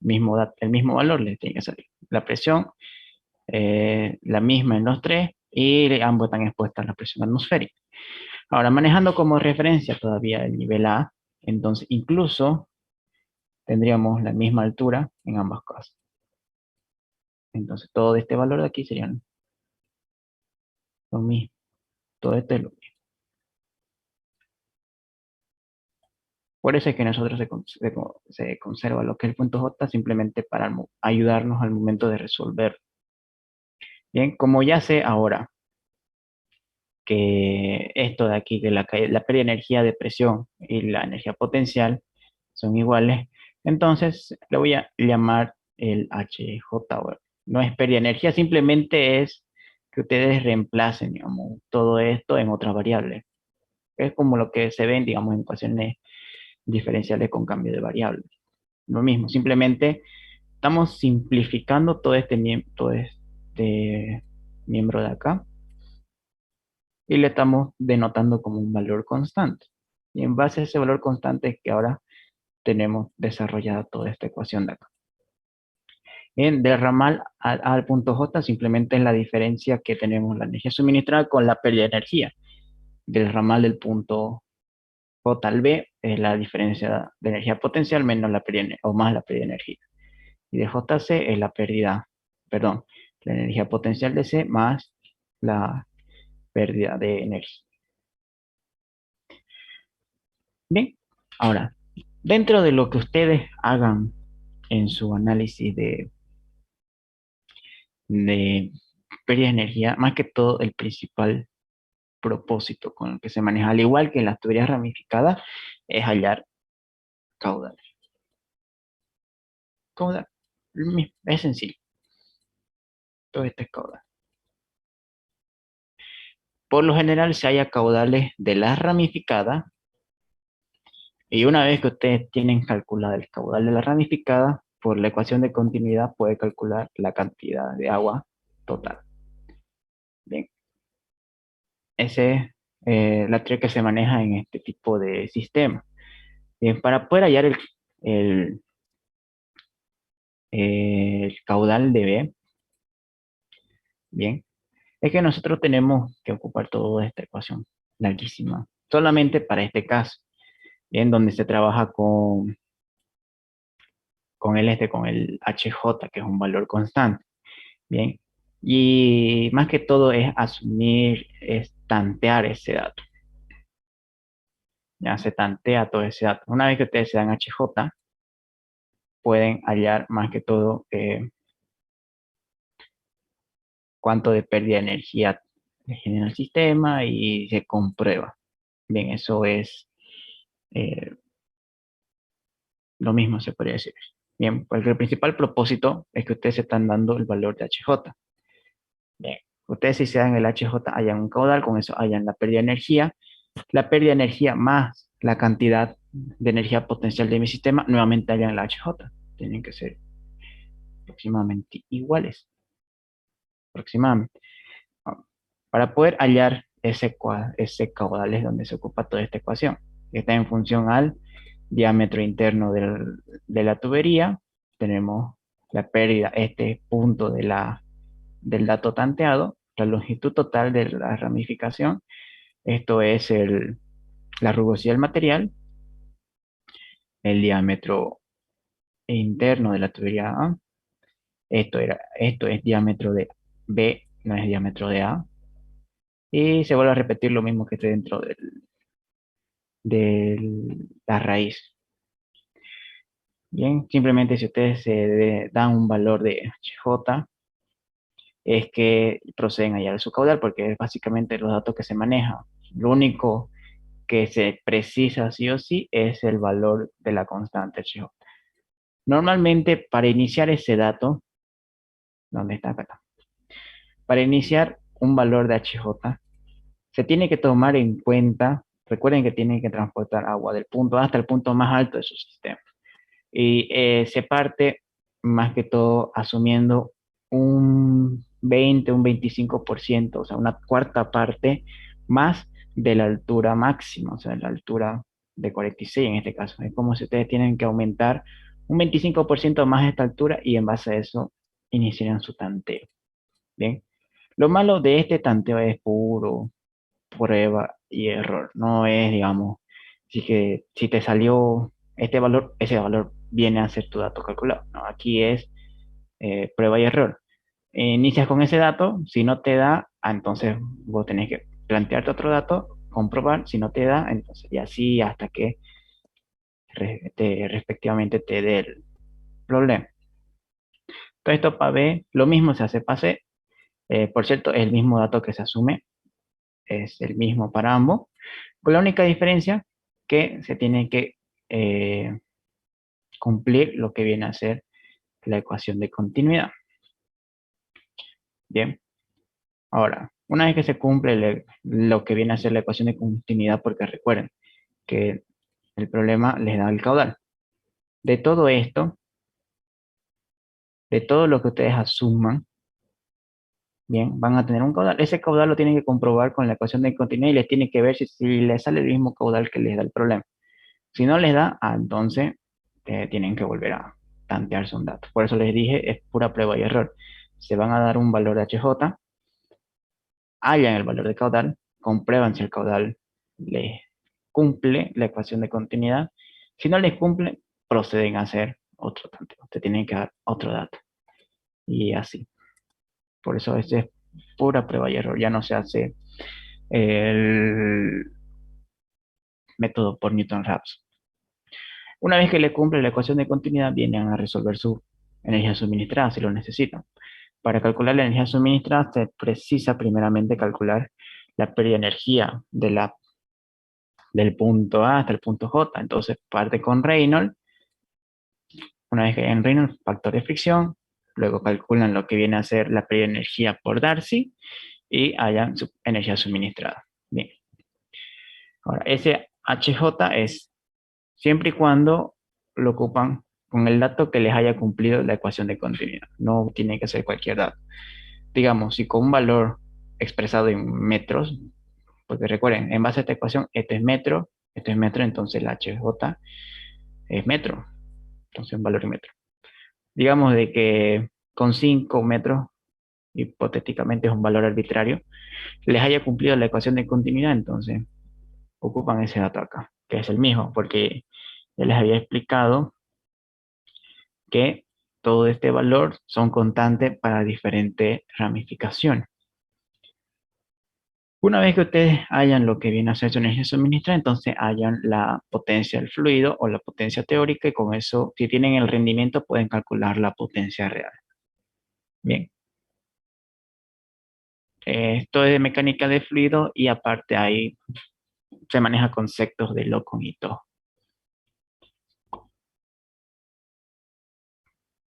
mismo valor les tiene que salir. La presión, la misma en los tres, y ambos están expuestos a la presión atmosférica. Ahora, manejando como referencia todavía el nivel A, entonces incluso tendríamos la misma altura en ambas cosas. Entonces todo este valor de aquí serían lo mismo. Todo esto es lo mismo. Por eso es que nosotros se conserva lo que es el punto J simplemente para ayudarnos al momento de resolver. Bien, como ya sé ahora que esto de aquí, que la pérdida de energía de presión y la energía potencial son iguales, entonces le voy a llamar el HJ. No es pérdida de energía, simplemente es que ustedes reemplacen, digamos, todo esto en otras variables. Es como lo que se ven, digamos, en ecuaciones diferenciales con cambio de variables. Lo mismo, simplemente estamos simplificando todo este miembro de acá y le estamos denotando como un valor constante. Y en base a ese valor constante es que ahora tenemos desarrollada toda esta ecuación de acá. Del ramal al punto J simplemente es la diferencia que tenemos la energía suministrada con la pérdida de energía. Del ramal del punto J al B es la diferencia de energía potencial menos la pérdida, o más la pérdida de energía. Y de JC es la pérdida, perdón, la energía potencial de C más la pérdida de energía. Bien, ahora, dentro de lo que ustedes hagan en su análisis de pérdida de energía, más que todo el principal propósito con el que se maneja, al igual que en las teorías ramificadas, es hallar caudal. Caudal, es sencillo, todo esto es caudal. Por lo general se halla caudales de las ramificadas, y una vez que ustedes tienen calculado el caudal de la ramificada, por la ecuación de continuidad puede calcular la cantidad de agua total. Bien, esa es la teoría que se maneja en este tipo de sistema. Bien, para poder hallar el, el caudal de B, bien, es que nosotros tenemos que ocupar toda esta ecuación larguísima, solamente para este caso, bien, donde se trabaja con el HJ, que es un valor constante, bien, y más que todo es asumir, es tantear ese dato, ya se tantea todo ese dato. Una vez que ustedes se dan HJ, pueden hallar más que todo cuánto de pérdida de energía le genera el sistema y se comprueba. Bien, eso es lo mismo, se podría decir. Bien, porque el principal propósito es que ustedes se están dando el valor de HJ. Bien, ustedes si se dan el HJ, hayan un caudal, con eso hayan la pérdida de energía. La pérdida de energía más la cantidad de energía potencial de mi sistema, nuevamente hayan la HJ. Tienen que ser aproximadamente iguales. Aproximadamente. Para poder hallar ese caudal es donde se ocupa toda esta ecuación, que está en función al diámetro interno de la tubería. Tenemos la pérdida, este punto del dato tanteado, la longitud total de la ramificación. Esto es la rugosidad del material, el diámetro interno de la tubería A. Esto es diámetro de B, no es diámetro de A. Y se vuelve a repetir lo mismo que esté dentro de la raíz. Bien, simplemente si ustedes se dan un valor de HJ, es que proceden a hallar su caudal, porque es básicamente los datos que se manejan. Lo único que se precisa sí o sí es el valor de la constante HJ. Normalmente, para iniciar ese dato, ¿dónde está acá? Para iniciar un valor de HJ, se tiene que tomar en cuenta, recuerden que tienen que transportar agua del punto A hasta el punto más alto de su sistema. Y se parte más que todo asumiendo un 20, un 25%, o sea, una cuarta parte más de la altura máxima, o sea, la altura de 46 en este caso. Es como si ustedes tienen que aumentar un 25% más esta altura y en base a eso iniciarían su tanteo. Bien. Lo malo de este tanteo es puro prueba y error. No es, digamos, si te salió este valor, ese valor viene a ser tu dato calculado. No, aquí es prueba y error. Inicias con ese dato, si no te da, entonces vos tenés que plantearte otro dato, comprobar, si no te da, entonces y así hasta que respectivamente te dé el problema. Todo esto para B, lo mismo se hace para C. Por cierto, es el mismo dato que se asume, es el mismo para ambos, con la única diferencia que se tiene que eh, cumplir lo que viene a ser la ecuación de continuidad. Bien, ahora, una vez que se cumple lo que viene a ser la ecuación de continuidad, porque recuerden que el problema les da el caudal. De todo esto, de todo lo que ustedes asuman, bien, van a tener un caudal. Ese caudal lo tienen que comprobar con la ecuación de continuidad y les tiene que ver si les sale el mismo caudal que les da el problema. Si no les da, entonces tienen que volver a tantearse un dato. Por eso les dije, es pura prueba y error. Se van a dar un valor de HJ, hallan el valor de caudal, comprueban si el caudal les cumple la ecuación de continuidad. Si no les cumple, proceden a hacer otro tanteo. Te tienen que dar otro dato. Y así. Por eso este es pura prueba y error. Ya no se hace el método por Newton-Raphson. Una vez que le cumple la ecuación de continuidad, vienen a resolver su energía suministrada si lo necesitan. Para calcular la energía suministrada, se precisa primeramente calcular la pérdida de energía del punto A hasta el punto J. Entonces, parte con Reynolds. Una vez que hay en Reynolds, factor de fricción. Luego calculan lo que viene a ser la pérdida de energía por Darcy y hallan su energía suministrada. Bien. Ahora, ese HJ es siempre y cuando lo ocupan con el dato que les haya cumplido la ecuación de continuidad. No tiene que ser cualquier dato. Digamos, si con un valor expresado en metros, porque recuerden, en base a esta ecuación, esto es metro, entonces la HJ es metro, entonces un valor en metro. Digamos de que con 5 metros, hipotéticamente es un valor arbitrario, les haya cumplido la ecuación de continuidad, entonces ocupan ese dato acá, que es el mismo, porque ya les había explicado que todo este valor son constantes para diferentes ramificaciones. Una vez que ustedes hayan lo que viene a ser su energía suministrada, entonces hayan la potencia del fluido o la potencia teórica y con eso, si tienen el rendimiento, pueden calcular la potencia real. Bien. Esto es de mecánica de fluido y aparte ahí se maneja conceptos de Locon y todo.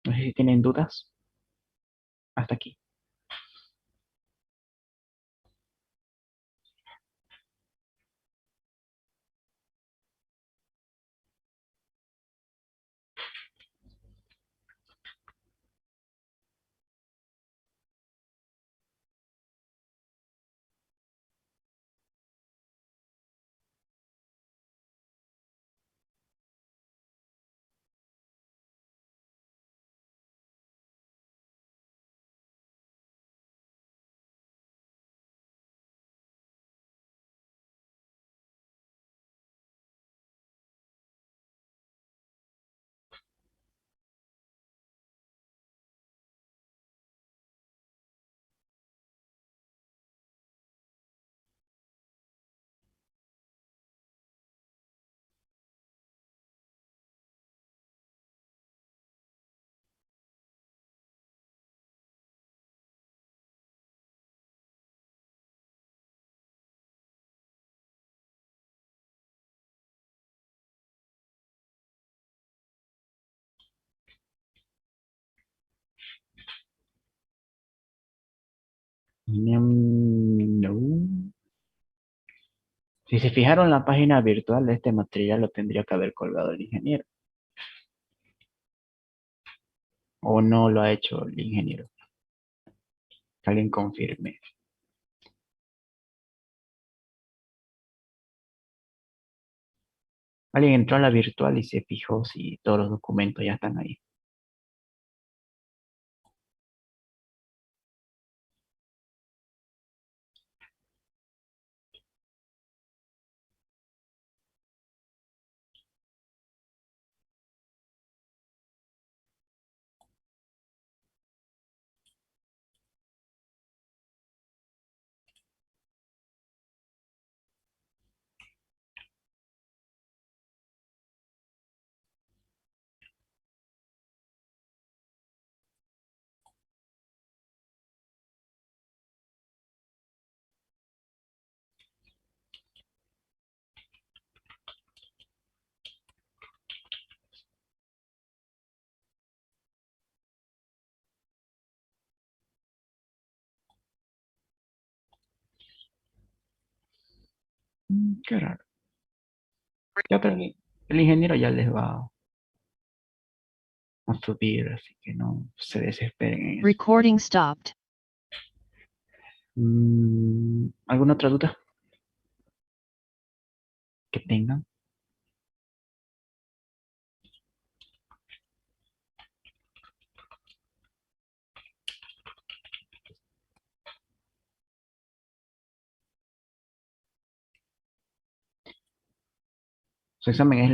No sé si tienen dudas hasta aquí. No. Si se fijaron, la página virtual de este material lo tendría que haber colgado el ingeniero. ¿O no lo ha hecho el ingeniero? Que alguien confirme. Alguien entró a la virtual y se fijó si todos los documentos ya están ahí. Qué raro. Ya, pero el ingeniero ya les va a subir, así que no se desesperen en eso. Recording stopped. ¿Alguna otra duda que tengan? Su examen es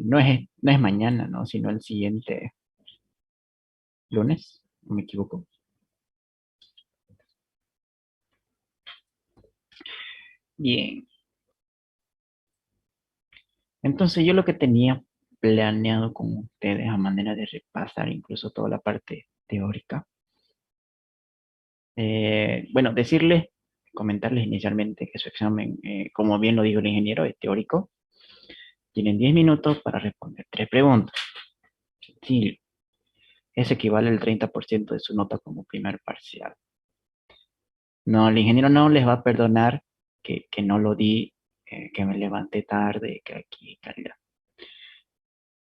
no es mañana, ¿no? Sino el siguiente lunes, no me equivoco. Bien. Entonces yo lo que tenía planeado con ustedes a manera de repasar incluso toda la parte teórica. Bueno, comentarles inicialmente que su examen, como bien lo dijo el ingeniero, es teórico. Tienen 10 minutos para responder 3 preguntas. Sí, eso equivale al 30% de su nota como primer parcial. No, el ingeniero no les va a perdonar que no lo di, que me levanté tarde, que aquí, calidad.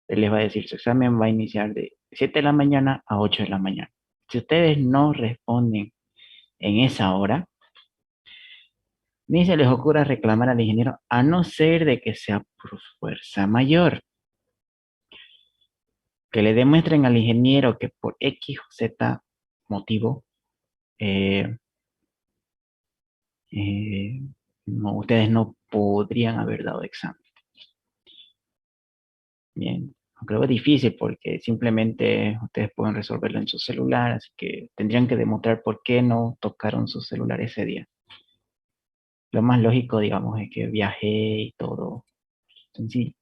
Él les va a decir, su examen va a iniciar de 7 de la mañana a 8 de la mañana. Si ustedes no responden en esa hora, ni se les ocurra reclamar al ingeniero, a no ser de que sea por fuerza mayor. Que le demuestren al ingeniero que por X o Z motivo, eh, eh, no, ustedes no podrían haber dado examen. Bien, aunque lo es difícil porque simplemente ustedes pueden resolverlo en su celular, así que tendrían que demostrar por qué no tocaron su celular ese día. Lo más lógico, digamos, es que viajé y todo sencillo.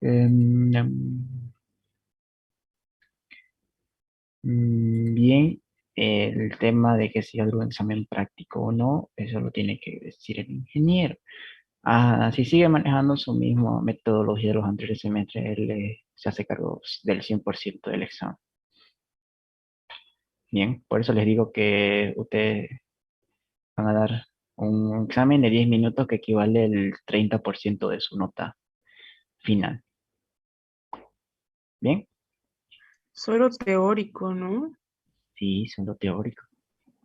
Em, Bien, el tema de que si hay algún examen práctico o no, eso lo tiene que decir el ingeniero. Si sigue manejando su misma metodología de los anteriores semestres, él se hace cargo del 100% del examen. Bien, por eso les digo que ustedes van a dar un examen de 10 minutos que equivale al 30% de su nota final. Bien, Solo teórico, ¿no? sí, solo teórico.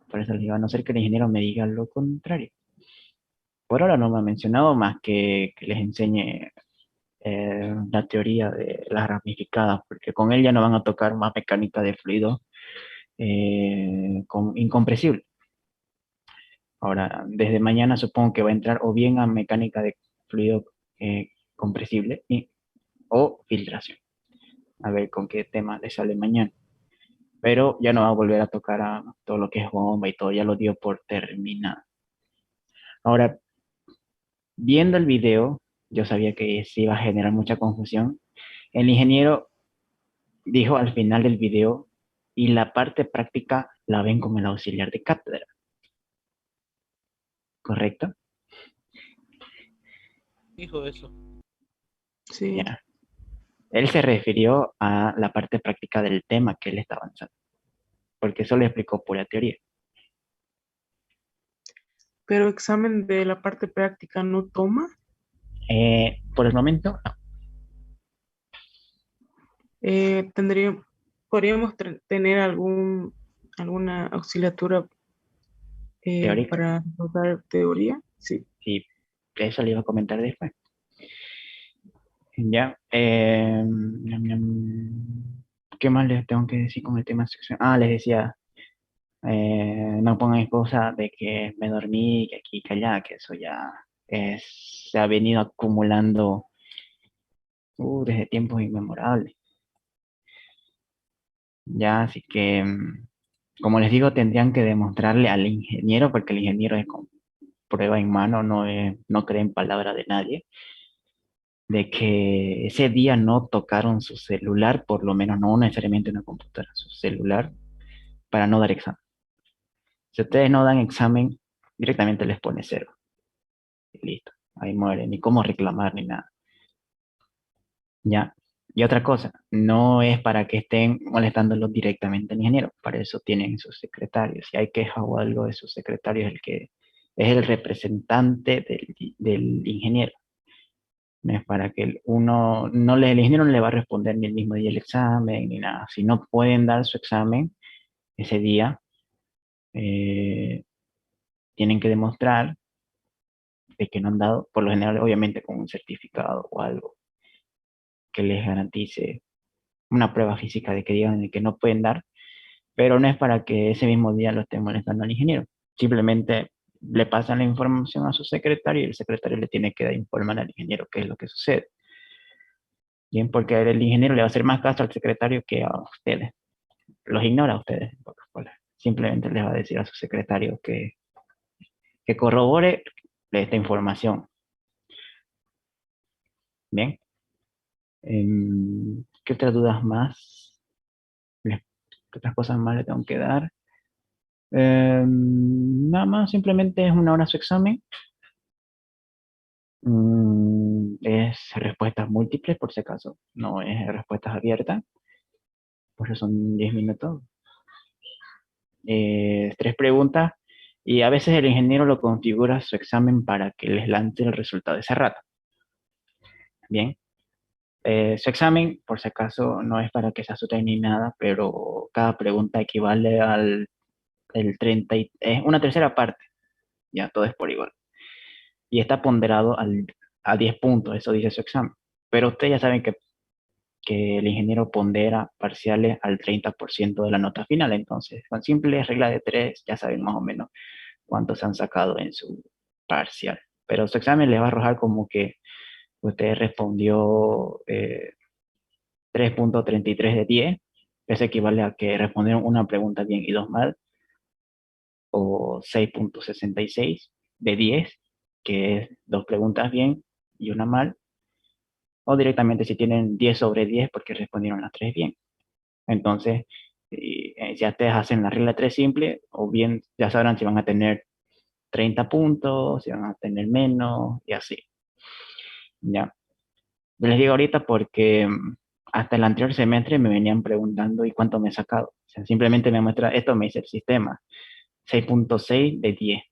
Por eso les digo, a no ser que el ingeniero me diga lo contrario. Por ahora no me ha mencionado más que les enseñe la teoría de las ramificadas, porque con él ya no van a tocar más mecánica de fluido incompresible. Ahora, desde mañana supongo que va a entrar o bien a mecánica de fluido compresible o filtración. A ver con qué tema le sale mañana. Pero ya no va a volver a tocar a todo lo que es bomba y todo, ya lo dio por terminado. Ahora, viendo el video, yo sabía que se iba a generar mucha confusión. El ingeniero dijo al final del video, y la parte práctica la ven como el auxiliar de cátedra, ¿correcto? Dijo eso. Sí. Ya. Él se refirió a la parte práctica del tema que él está avanzando, porque eso le explicó pura teoría. Pero examen de la parte práctica no toma. Por el momento, no. Tendría, podríamos tener alguna auxiliatura Teórica, para dar teoría. Sí. y eso le iba a comentar después. Ya. ¿Qué más les tengo que decir con el tema de sección? Ah, les decía, no pongan excusa de que me dormí, que aquí, que allá, que eso ya se ha venido acumulando desde tiempos inmemorables. Ya, así que, como les digo, tendrían que demostrarle al ingeniero, porque el ingeniero es con prueba en mano, no cree en palabra de nadie, de que ese día no tocaron su celular, por lo menos no necesariamente una computadora, su celular, para no dar examen. Si ustedes no dan examen, directamente les pone cero. Y listo, ahí muere, ni cómo reclamar ni nada. Ya. Y otra cosa, no es para que estén molestándolo directamente al ingeniero, para eso tienen sus secretarios. Si hay queja o algo de sus secretarios, el que es el representante del ingeniero. No es para que el ingeniero no le va a responder ni el mismo día el examen, ni nada. Si no pueden dar su examen ese día, eh, tienen que demostrar de que no han dado, por lo general, obviamente con un certificado o algo que les garantice una prueba física de que digan de que no pueden dar, pero no es para que ese mismo día lo estén molestando al ingeniero. Simplemente le pasan la información a su secretario y el secretario le tiene que informar al ingeniero qué es lo que sucede. Bien, porque el ingeniero le va a hacer más caso al secretario que a ustedes. Los ignora a ustedes, en pocas palabras. Simplemente les va a decir a su secretario que corrobore esta información. Bien. ¿Qué otras dudas más? ¿Qué otras cosas más le tengo que dar? Nada más, simplemente es una hora su examen. Es respuestas múltiples, por si acaso. No es respuestas abiertas. Por eso son 10 minutos. 3 preguntas. Y a veces el ingeniero lo configura su examen para que les lance el resultado de ese rato. Bien. Su examen, por si acaso, no es para que se asusten ni nada, pero cada pregunta equivale al el 30 es una tercera parte. Ya, todo es por igual. Y está ponderado a 10 puntos, eso dice su examen. Pero ustedes ya saben que el ingeniero pondera parciales al 30% de la nota final, entonces con simple regla de 3 ya saben más o menos cuántos han sacado en su parcial. Pero su examen les va a arrojar como que usted respondió 3.33 de 10, eso equivale a que respondieron una pregunta bien y dos mal, o 6.66 de 10, que es dos preguntas bien y una mal, o directamente si tienen 10 sobre 10 porque respondieron las tres bien. Entonces, si ustedes hacen la regla 3 simple, o bien ya sabrán si van a tener 30 puntos, si van a tener menos, y así. Ya. Les digo ahorita porque hasta el anterior semestre me venían preguntando y cuánto me he sacado. O sea, simplemente me muestra, esto me dice el sistema, 6.6 de 10.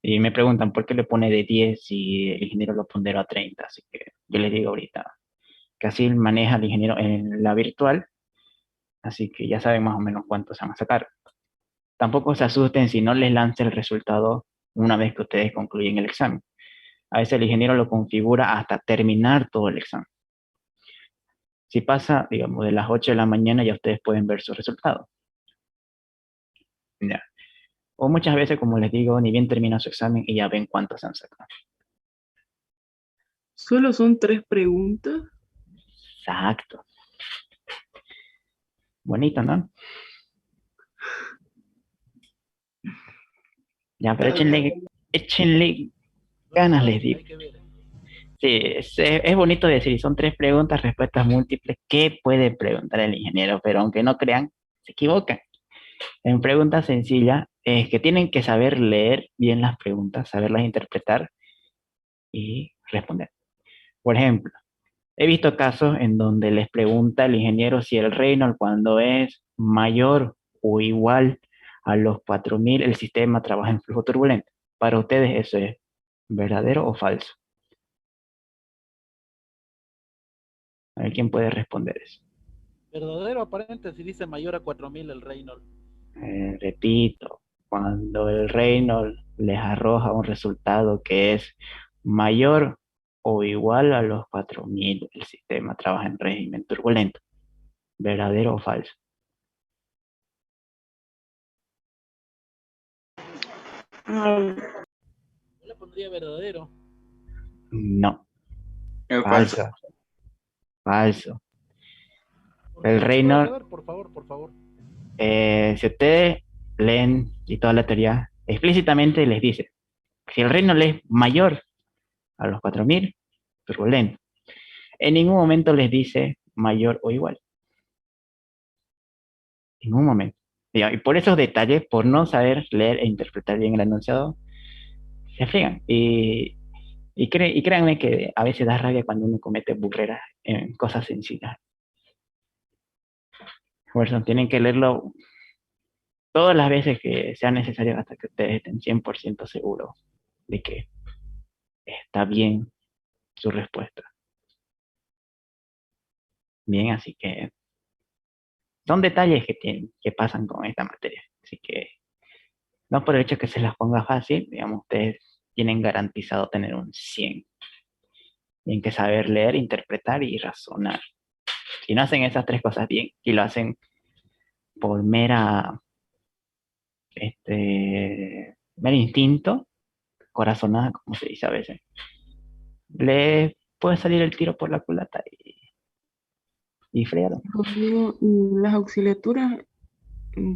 Y me preguntan por qué le pone de 10 si el ingeniero lo ponderó a 30. Así que yo les digo ahorita que así maneja el ingeniero en la virtual, así que ya saben más o menos cuánto se van a sacar. Tampoco se asusten si no les lanza el resultado una vez que ustedes concluyen el examen. A veces el ingeniero lo configura hasta terminar todo el examen. Si pasa, digamos, de las 8 de la mañana, ya ustedes pueden ver su resultado. Ya. O muchas veces, como les digo, ni bien termina su examen y ya ven cuántos se han sacado. Solo son 3 preguntas. Exacto. Bonito, ¿no? Ya, pero échenle ganas, les digo. Hay que ver. Sí, es bonito decir, son 3 preguntas, respuestas múltiples. ¿Qué puede preguntar el ingeniero? Pero aunque no crean, se equivocan. En preguntas sencillas, es que tienen que saber leer bien las preguntas, saberlas interpretar y responder. Por ejemplo, he visto casos en donde les pregunta el ingeniero si el Reynolds cuando es mayor o igual a los 4000, el sistema trabaja en flujo turbulento. Para ustedes, ¿eso es verdadero o falso? A ver quién puede responder eso. Verdadero aparente si dice mayor a 4000 el Reynolds. Repito, cuando el Reynolds les arroja un resultado que es mayor o igual a los 4000, el sistema trabaja en régimen turbulento. ¿Verdadero o falso? Ah, Yo le pondría verdadero. No, el falso, falso. falso. ¿Por El qué? ¿Se puede Reynolds, saber? Por favor, por favor. si ustedes leen y toda la teoría, explícitamente les dice, si el Reynolds es mayor a los 4000, turbulento. En ningún momento les dice mayor o igual. En ningún momento. Y por esos detalles, por no saber leer e interpretar bien el enunciado, se fregan. Y créanme que a veces da rabia cuando uno comete burreras en cosas sencillas. Por eso tienen que leerlo todas las veces que sea necesario hasta que ustedes estén 100% seguros de que está bien su respuesta. Bien, así que son detalles que pasan con esta materia. Así que no por el hecho que se las ponga fácil, digamos, ustedes tienen garantizado tener un 100. Tienen que saber leer, interpretar y razonar. Si no hacen esas 3 cosas bien y lo hacen por mero instinto, corazonada, como se dice a veces, le puede salir el tiro por la culata y fregaron. Rodrigo, y las auxiliaturas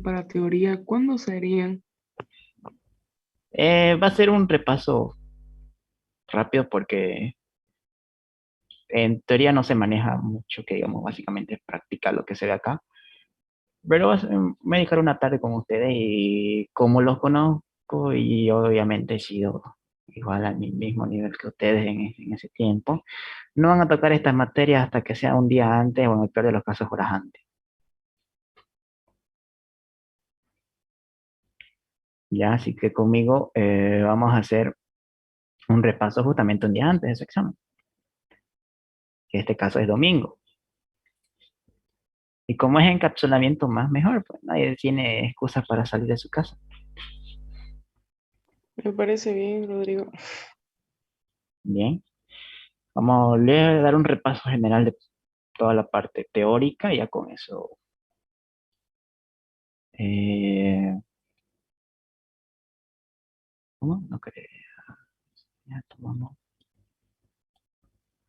para teoría, ¿cuándo serían? Va a ser un repaso rápido porque en teoría no se maneja mucho, que digamos, básicamente es practicar lo que se ve acá. Pero me dejar una tarde con ustedes y como los conozco y obviamente he sido igual a mi mismo nivel que ustedes en ese tiempo, no van a tocar estas materias hasta que sea un día antes o en el peor de los casos horas antes. Ya, así que conmigo vamos a hacer un repaso justamente un día antes de su examen, que este caso es domingo. Y como es encapsulamiento más mejor, pues nadie tiene excusas para salir de su casa. Me parece bien, Rodrigo. Bien, vamos a dar un repaso general de toda la parte teórica y ya con eso. ¿Cómo? No creo. Ya tomamos.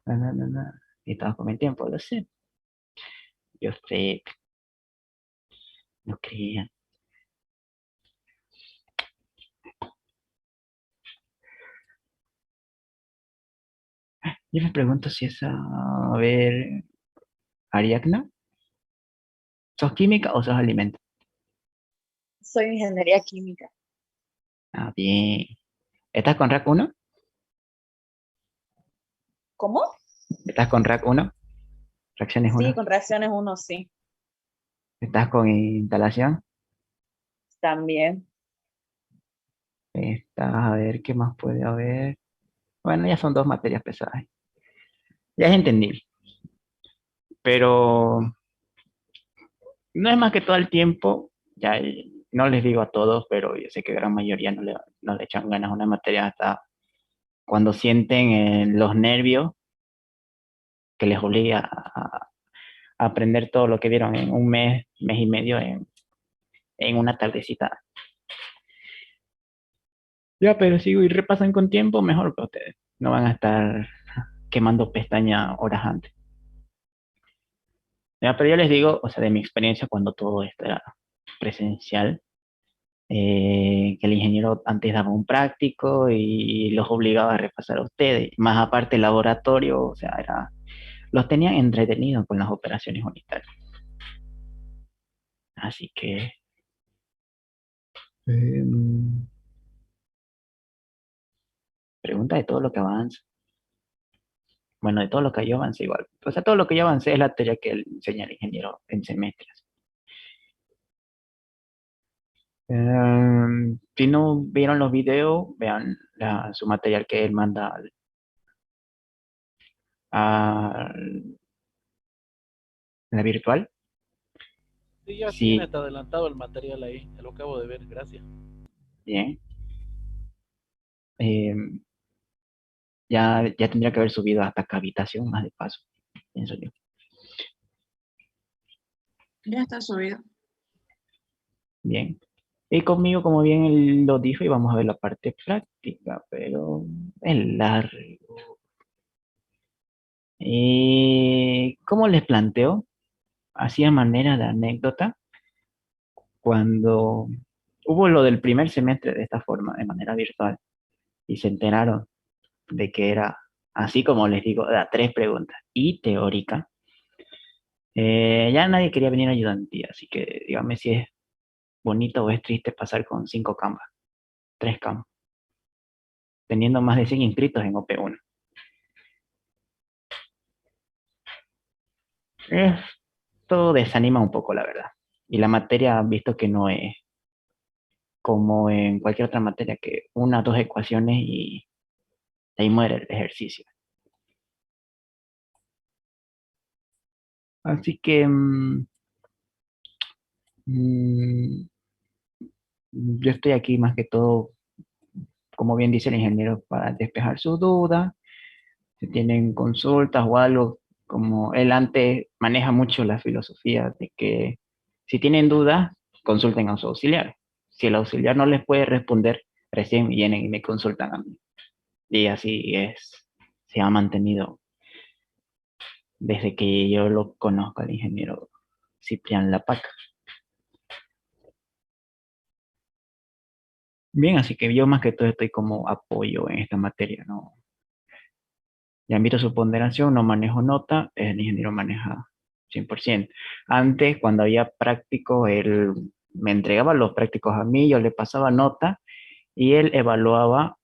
No, no, no, no. Y estamos con el tiempo, lo sé. Yo sé, no creía. Yo me pregunto si esa, a ver, Ariadna, ¿sos química o sos alimento? Soy ingeniería química. Ah, bien. ¿Estás con RAC 1? ¿Cómo? ¿Estás con RAC 1? Reacciones Sí, 1. con reacciones uno sí, ¿Estás con instalación? también. Estás, a ver, ¿qué más puede haber? Bueno, ya son dos materias pesadas. Ya es entendible. Pero no es más que todo el tiempo, ya no les digo a todos, pero yo sé que gran mayoría no le echan ganas a una materia hasta cuando sienten los nervios que les obliga a aprender todo lo que vieron en un mes, mes y medio en una tardecita. Ya, pero si y repasan con tiempo, mejor para ustedes. No van a estar quemando pestañas horas antes. Ya, pero yo les digo, o sea, de mi experiencia cuando todo esto era presencial, que el ingeniero antes daba un práctico y los obligaba a repasar a ustedes. Más aparte el laboratorio, o sea, los tenían entretenidos con las operaciones unitarias. Así que, em, pregunta de todo lo que avanza. Bueno, de todo lo que yo avancé igual. O sea, todo lo que yo avancé es la teoría que él enseña el ingeniero en semestres. Si no vieron los videos, vean su material que él manda a la virtual. Sí, ya tiene Sí, hasta adelantado el material ahí, lo acabo de ver, gracias. bien. Eh, ya tendría que haber subido hasta cavitación más de paso, pienso yo. Ya está subido. Bien. Y conmigo, como bien él lo dijo, íbamos a ver la parte práctica, pero es largo. ¿Cómo les planteo? Hacía manera de anécdota cuando hubo lo del primer semestre de esta forma, de manera virtual, y se enteraron de que era, así como les digo, era 3 preguntas y teórica. Ya nadie quería venir a ayudantía, así que dígame si es bonito o es triste pasar con 5 camas, 3 camas, teniendo más de 100 inscritos en OP1. Esto desanima un poco, la verdad. Y la materia, visto que no es como en cualquier otra materia, que una o dos ecuaciones y ahí muere el ejercicio. Así que mm, yo estoy aquí más que todo, como bien dice el ingeniero, para despejar sus dudas. Si tienen consultas o algo, como él antes maneja mucho la filosofía de que si tienen dudas, consulten a su auxiliar. Si el auxiliar no les puede responder, recién vienen y me consultan a mí. Y así se ha mantenido desde que yo lo conozco al ingeniero Ciprián Lapaca. Bien, así que yo más que todo estoy como apoyo en esta materia, ¿no? Ya invito a su ponderación, no manejo nota, el ingeniero maneja 100%. Antes, cuando había prácticos, él me entregaba los prácticos a mí, yo le pasaba nota y él evaluaba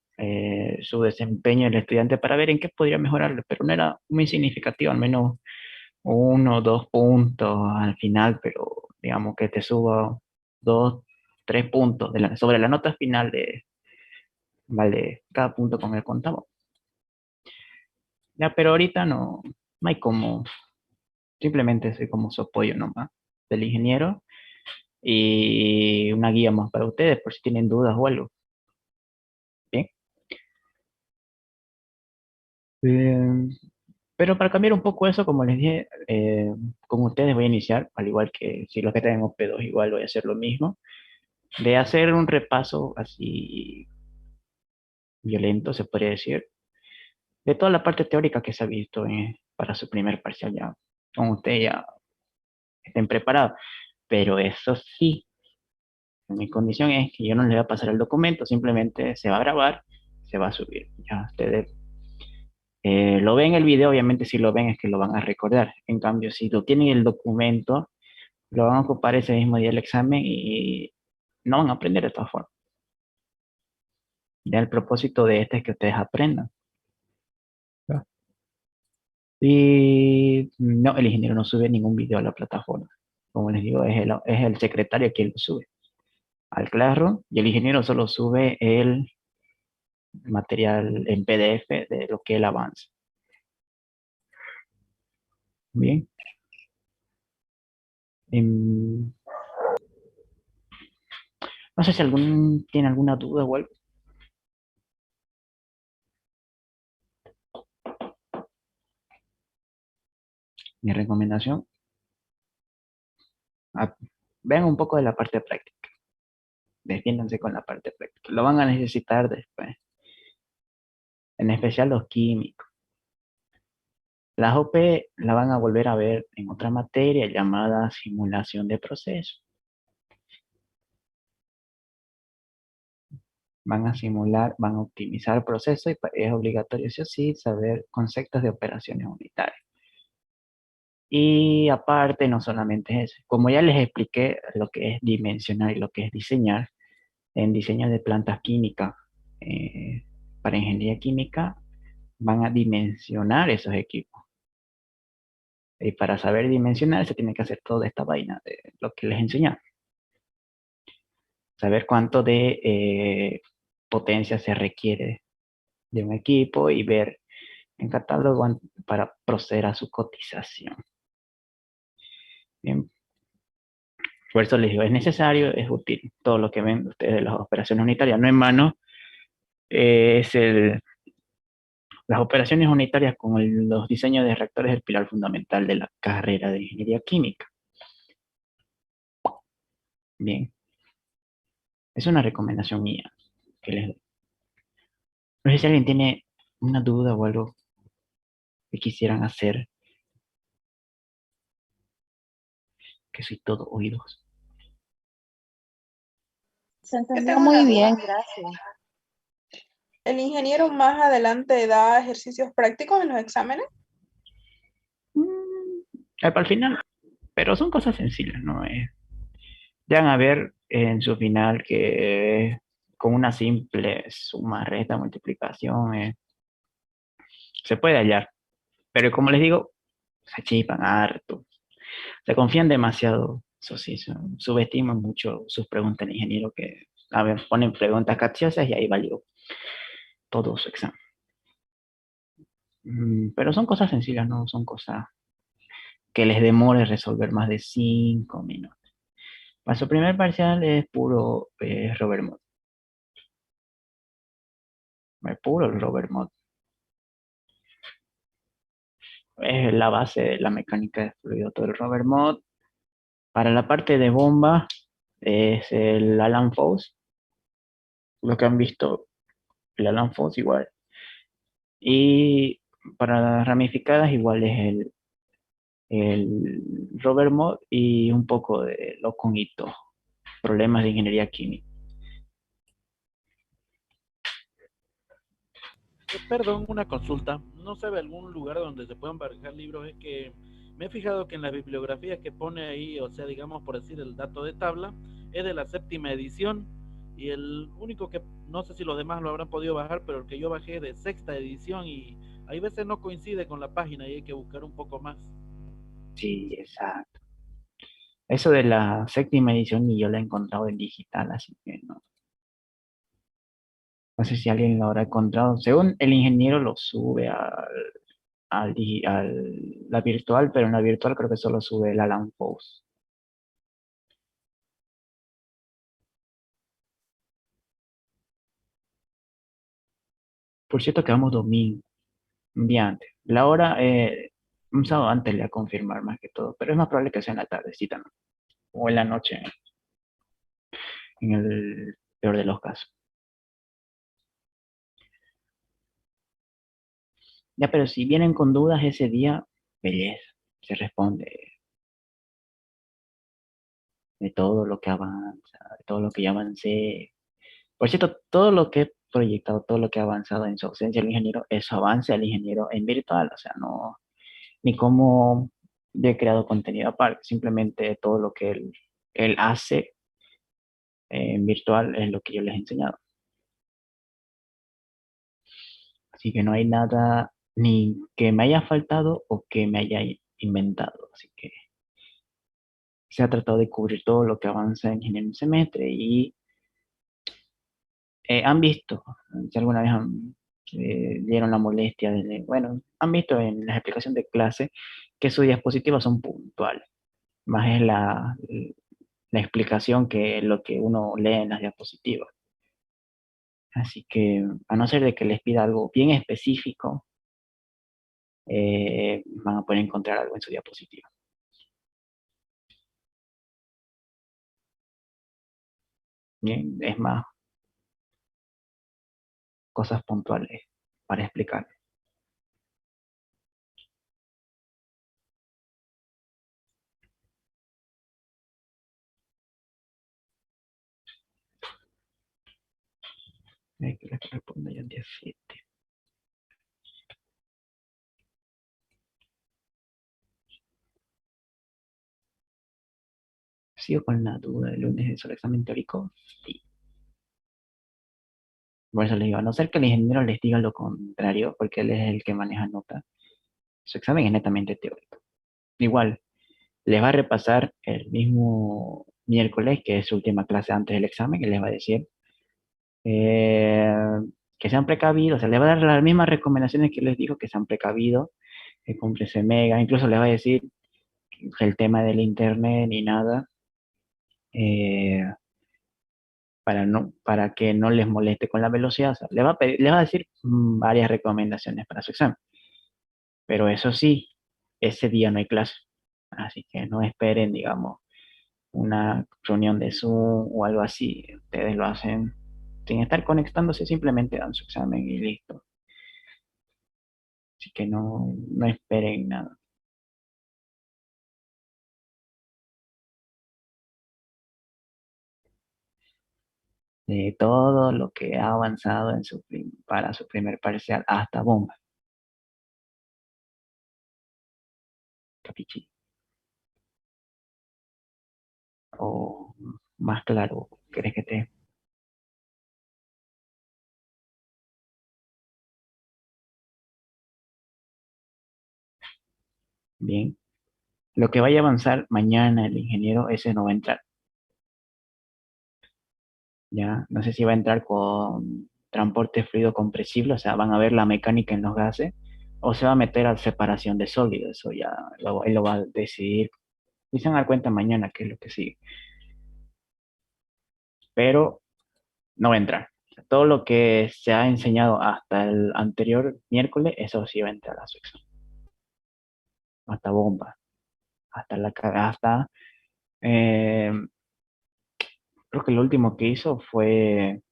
su desempeño del estudiante para ver en qué podría mejorarlo, pero no era muy significativo, al menos 1 o 2 puntos al final, pero digamos que te suba 2, 3 puntos sobre la nota final vale, cada punto con el contamos. Ya, pero ahorita no hay como, simplemente soy como su apoyo nomás del ingeniero y una guía más para ustedes por si tienen dudas o algo. Bien. Eh, pero para cambiar un poco eso, como les dije, con ustedes voy a iniciar, al igual que si los que tenemos P2 igual voy a hacer lo mismo, de hacer un repaso así violento, se podría decir, de toda la parte teórica que se ha visto para su primer parcial ya, con ustedes ya estén preparados. Pero eso sí, mi condición es que yo no les voy a pasar el documento, simplemente se va a grabar, se va a subir. Ya ustedes lo ven el video, obviamente si lo ven es que lo van a recordar. En cambio, si lo tienen el documento, lo van a ocupar ese mismo día del examen y no van a aprender de todas formas. Ya el propósito de este es que ustedes aprendan. ¿Ya? Y no, el ingeniero no sube ningún video a la plataforma. Como les digo, es el secretario quien lo sube al Classroom y el ingeniero solo sube el material en PDF de lo que él avanza. Bien. Em, no sé si tiene alguna duda o algo. Mi recomendación, ah, vean un poco de la parte práctica. Defiéndanse con la parte práctica. Lo van a necesitar después, en especial los químicos. Las OP la van a volver a ver en otra materia llamada simulación de proceso. Van a simular, van a optimizar el proceso y es obligatorio, sí o sí, saber conceptos de operaciones unitarias. Y aparte, no solamente eso, como ya les expliqué lo que es dimensionar y lo que es diseñar, en diseño de plantas químicas, para ingeniería química, van a dimensionar esos equipos. Y para saber dimensionar, se tiene que hacer toda esta vaina de lo que les enseñé. Saber cuánto de potencia se requiere de un equipo y ver en catálogo para proceder a su cotización. Bien. Por eso les digo, es necesario, es útil. Todo lo que ven ustedes de las operaciones unitarias, no en mano, es las operaciones unitarias con los diseños de reactores es el pilar fundamental de la carrera de ingeniería química. Bien, es una recomendación mía que les doy. No sé si alguien tiene una duda o algo que quisieran hacer, que soy todo oídos. Se Yo entendió tengo una muy duda. bien, gracias. ¿El ingeniero más adelante da ejercicios prácticos en los exámenes? Para el final, pero son cosas sencillas, ¿no? Ya van a ver en su final que con una simple suma, resta, multiplicación, se puede hallar. Pero como les digo, se chipan harto. Se confían demasiado, eso sí, subestiman mucho sus preguntas al ingeniero que, a ver, ponen preguntas capciosas y ahí valió todo su examen. Pero son cosas sencillas, no son cosas que les demore resolver más de 5 minutos. Para su primer parcial es puro Robert Mott. Es puro el Robert Mott. Es la base de la mecánica de fluido, todo el Robert Mott. Para la parte de bomba es el Alan Foss. Lo que han visto, el Alan Foss igual. Y para las ramificadas igual es el Robert Mott y un poco de los conitos, problemas de ingeniería química. Perdón, una consulta. ¿No sabe algún lugar donde se puedan bajar libros? Es que me he fijado que en las bibliografías que pone ahí, o sea, digamos por decir el dato de tabla, es de la 7ª edición y el único que, no sé si los demás lo habrán podido bajar, pero el que yo bajé es de 6ª edición y hay veces no coincide con la página y hay que buscar un poco más. Sí, exacto. Eso de la 7ª edición ni yo la he encontrado en digital, así que no. No sé si alguien lo habrá encontrado. Según el ingeniero lo sube la virtual, pero en la virtual creo que solo sube el Alan Post. Por cierto que vamos domingo, un día antes. La hora, un sábado antes le voy a confirmar más que todo, pero es más probable que sea en la tardecita, ¿no? O en la noche, en el peor de los casos. Ya, pero si vienen con dudas ese día, belleza, se responde de todo lo que avanza, de todo lo que ya avancé. Por cierto, todo lo que he proyectado, todo lo que ha avanzado en su ausencia el ingeniero, eso avance al ingeniero en virtual, o sea, no, ni cómo yo he creado contenido aparte, simplemente todo lo que él hace en virtual es lo que yo les he enseñado. Así que no hay nada ni que me haya faltado o que me haya inventado. Así que se ha tratado de cubrir todo lo que avanza en el semestre y han visto, si alguna vez dieron la molestia bueno, han visto en la explicación de clase que sus diapositivas son puntuales, más es la explicación que lo que uno lee en las diapositivas. Así que, a no ser de que les pida algo bien específico, van a poder encontrar algo en su diapositiva. Bien, es más, cosas puntuales para explicar. Hay que responder ya el día 7. Sigo con la duda del lunes sobre el examen teórico. Sí. Por eso les digo, a no ser que el ingeniero les diga lo contrario, porque él es el que maneja nota, su examen es netamente teórico. Igual, les va a repasar el mismo miércoles, que es su última clase antes del examen, y les va a decir eh, que sean precavidos, o sea, les va a dar las mismas recomendaciones que les dijo, que sean precavidos, que cúmplese mega, incluso les va a decir que el tema del internet ni nada, eh, para que no les moleste con la velocidad. O sea, le va a decir varias recomendaciones para su examen. Pero eso sí, ese día no hay clase. Así que no esperen, digamos, una reunión de Zoom o algo así. Ustedes lo hacen sin estar conectándose, simplemente dan su examen y listo. Así que no esperen nada. De todo lo que ha avanzado para su primer parcial hasta bomba. Capichi. O más claro, ¿querés que te... Bien. Lo que vaya a avanzar mañana el ingeniero, ese no va a entrar. Ya, no sé si va a entrar con transporte fluido compresible, o sea, van a ver la mecánica en los gases, o se va a meter a separación de sólidos, eso ya él lo va a decidir. Y se van a dar cuenta mañana qué es lo que sigue. Pero no va a entrar. O sea, todo lo que se ha enseñado hasta el anterior miércoles, eso sí va a entrar a su examen. Hasta bomba, hasta eh, creo que lo último que hizo fue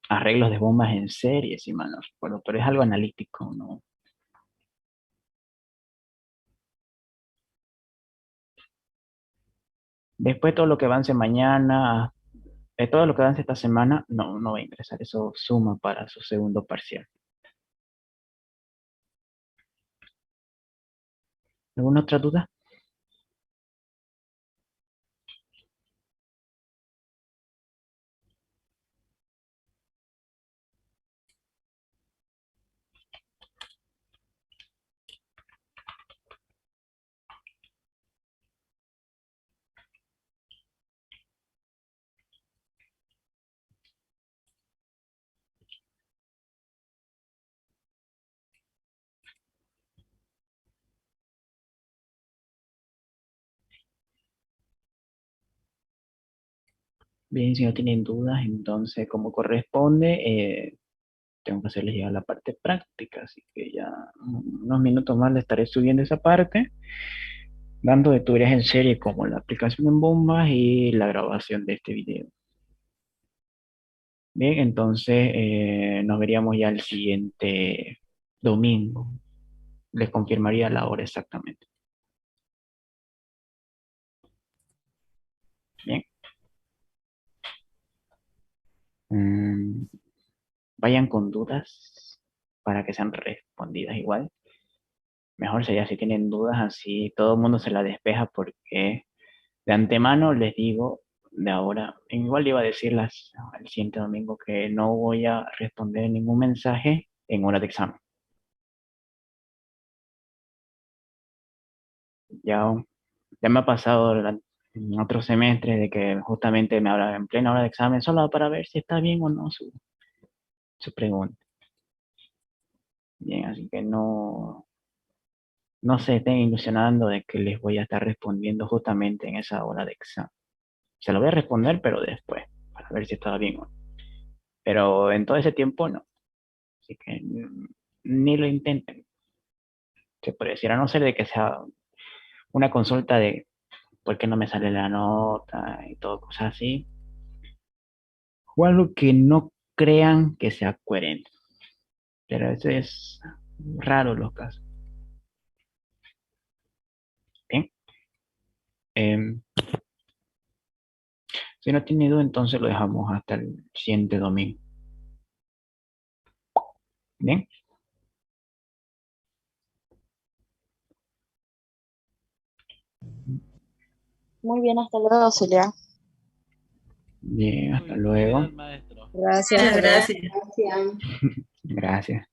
arreglos de bombas en serie, si mal no recuerdo, pero es algo analítico, ¿no? Después todo lo que avance mañana, todo lo que avance esta semana, no va a ingresar, eso suma para su segundo parcial. ¿Alguna otra duda? Bien, si no tienen dudas, entonces como corresponde, tengo que hacerles llegar la parte práctica, así que ya unos minutos más le estaré subiendo esa parte, dando de tuberías en serie como la aplicación en bombas y la grabación de este video. Bien, entonces nos veríamos ya el siguiente domingo. Les confirmaría la hora exactamente. Bien. Mm, vayan con dudas para que sean respondidas igual. Mejor sería si tienen dudas, así todo el mundo se la despeja porque de antemano les digo de ahora, igual iba a decirlas el siguiente domingo que no voy a responder ningún mensaje en hora de examen. Ya, ya me ha pasado en otros semestres de que justamente me hablan en plena hora de examen solo para ver si está bien o no su pregunta. Bien, así que no se estén ilusionando de que les voy a estar respondiendo justamente en esa hora de examen. Se lo voy a responder, pero después, para ver si estaba bien o no. Pero en todo ese tiempo no. Así que ni lo intenten. Se puede decir, a no ser de que sea una consulta de por qué no me sale la nota y todo, cosas así. O algo que no crean que sea coherente. Pero eso es raro los casos. Bien. Em, si no tiene duda, entonces lo dejamos hasta el siguiente domingo. Bien. Muy bien, hasta luego, Celia. Bien, hasta Muy bien, luego. maestro. Gracias. Muchas gracias. Gracias.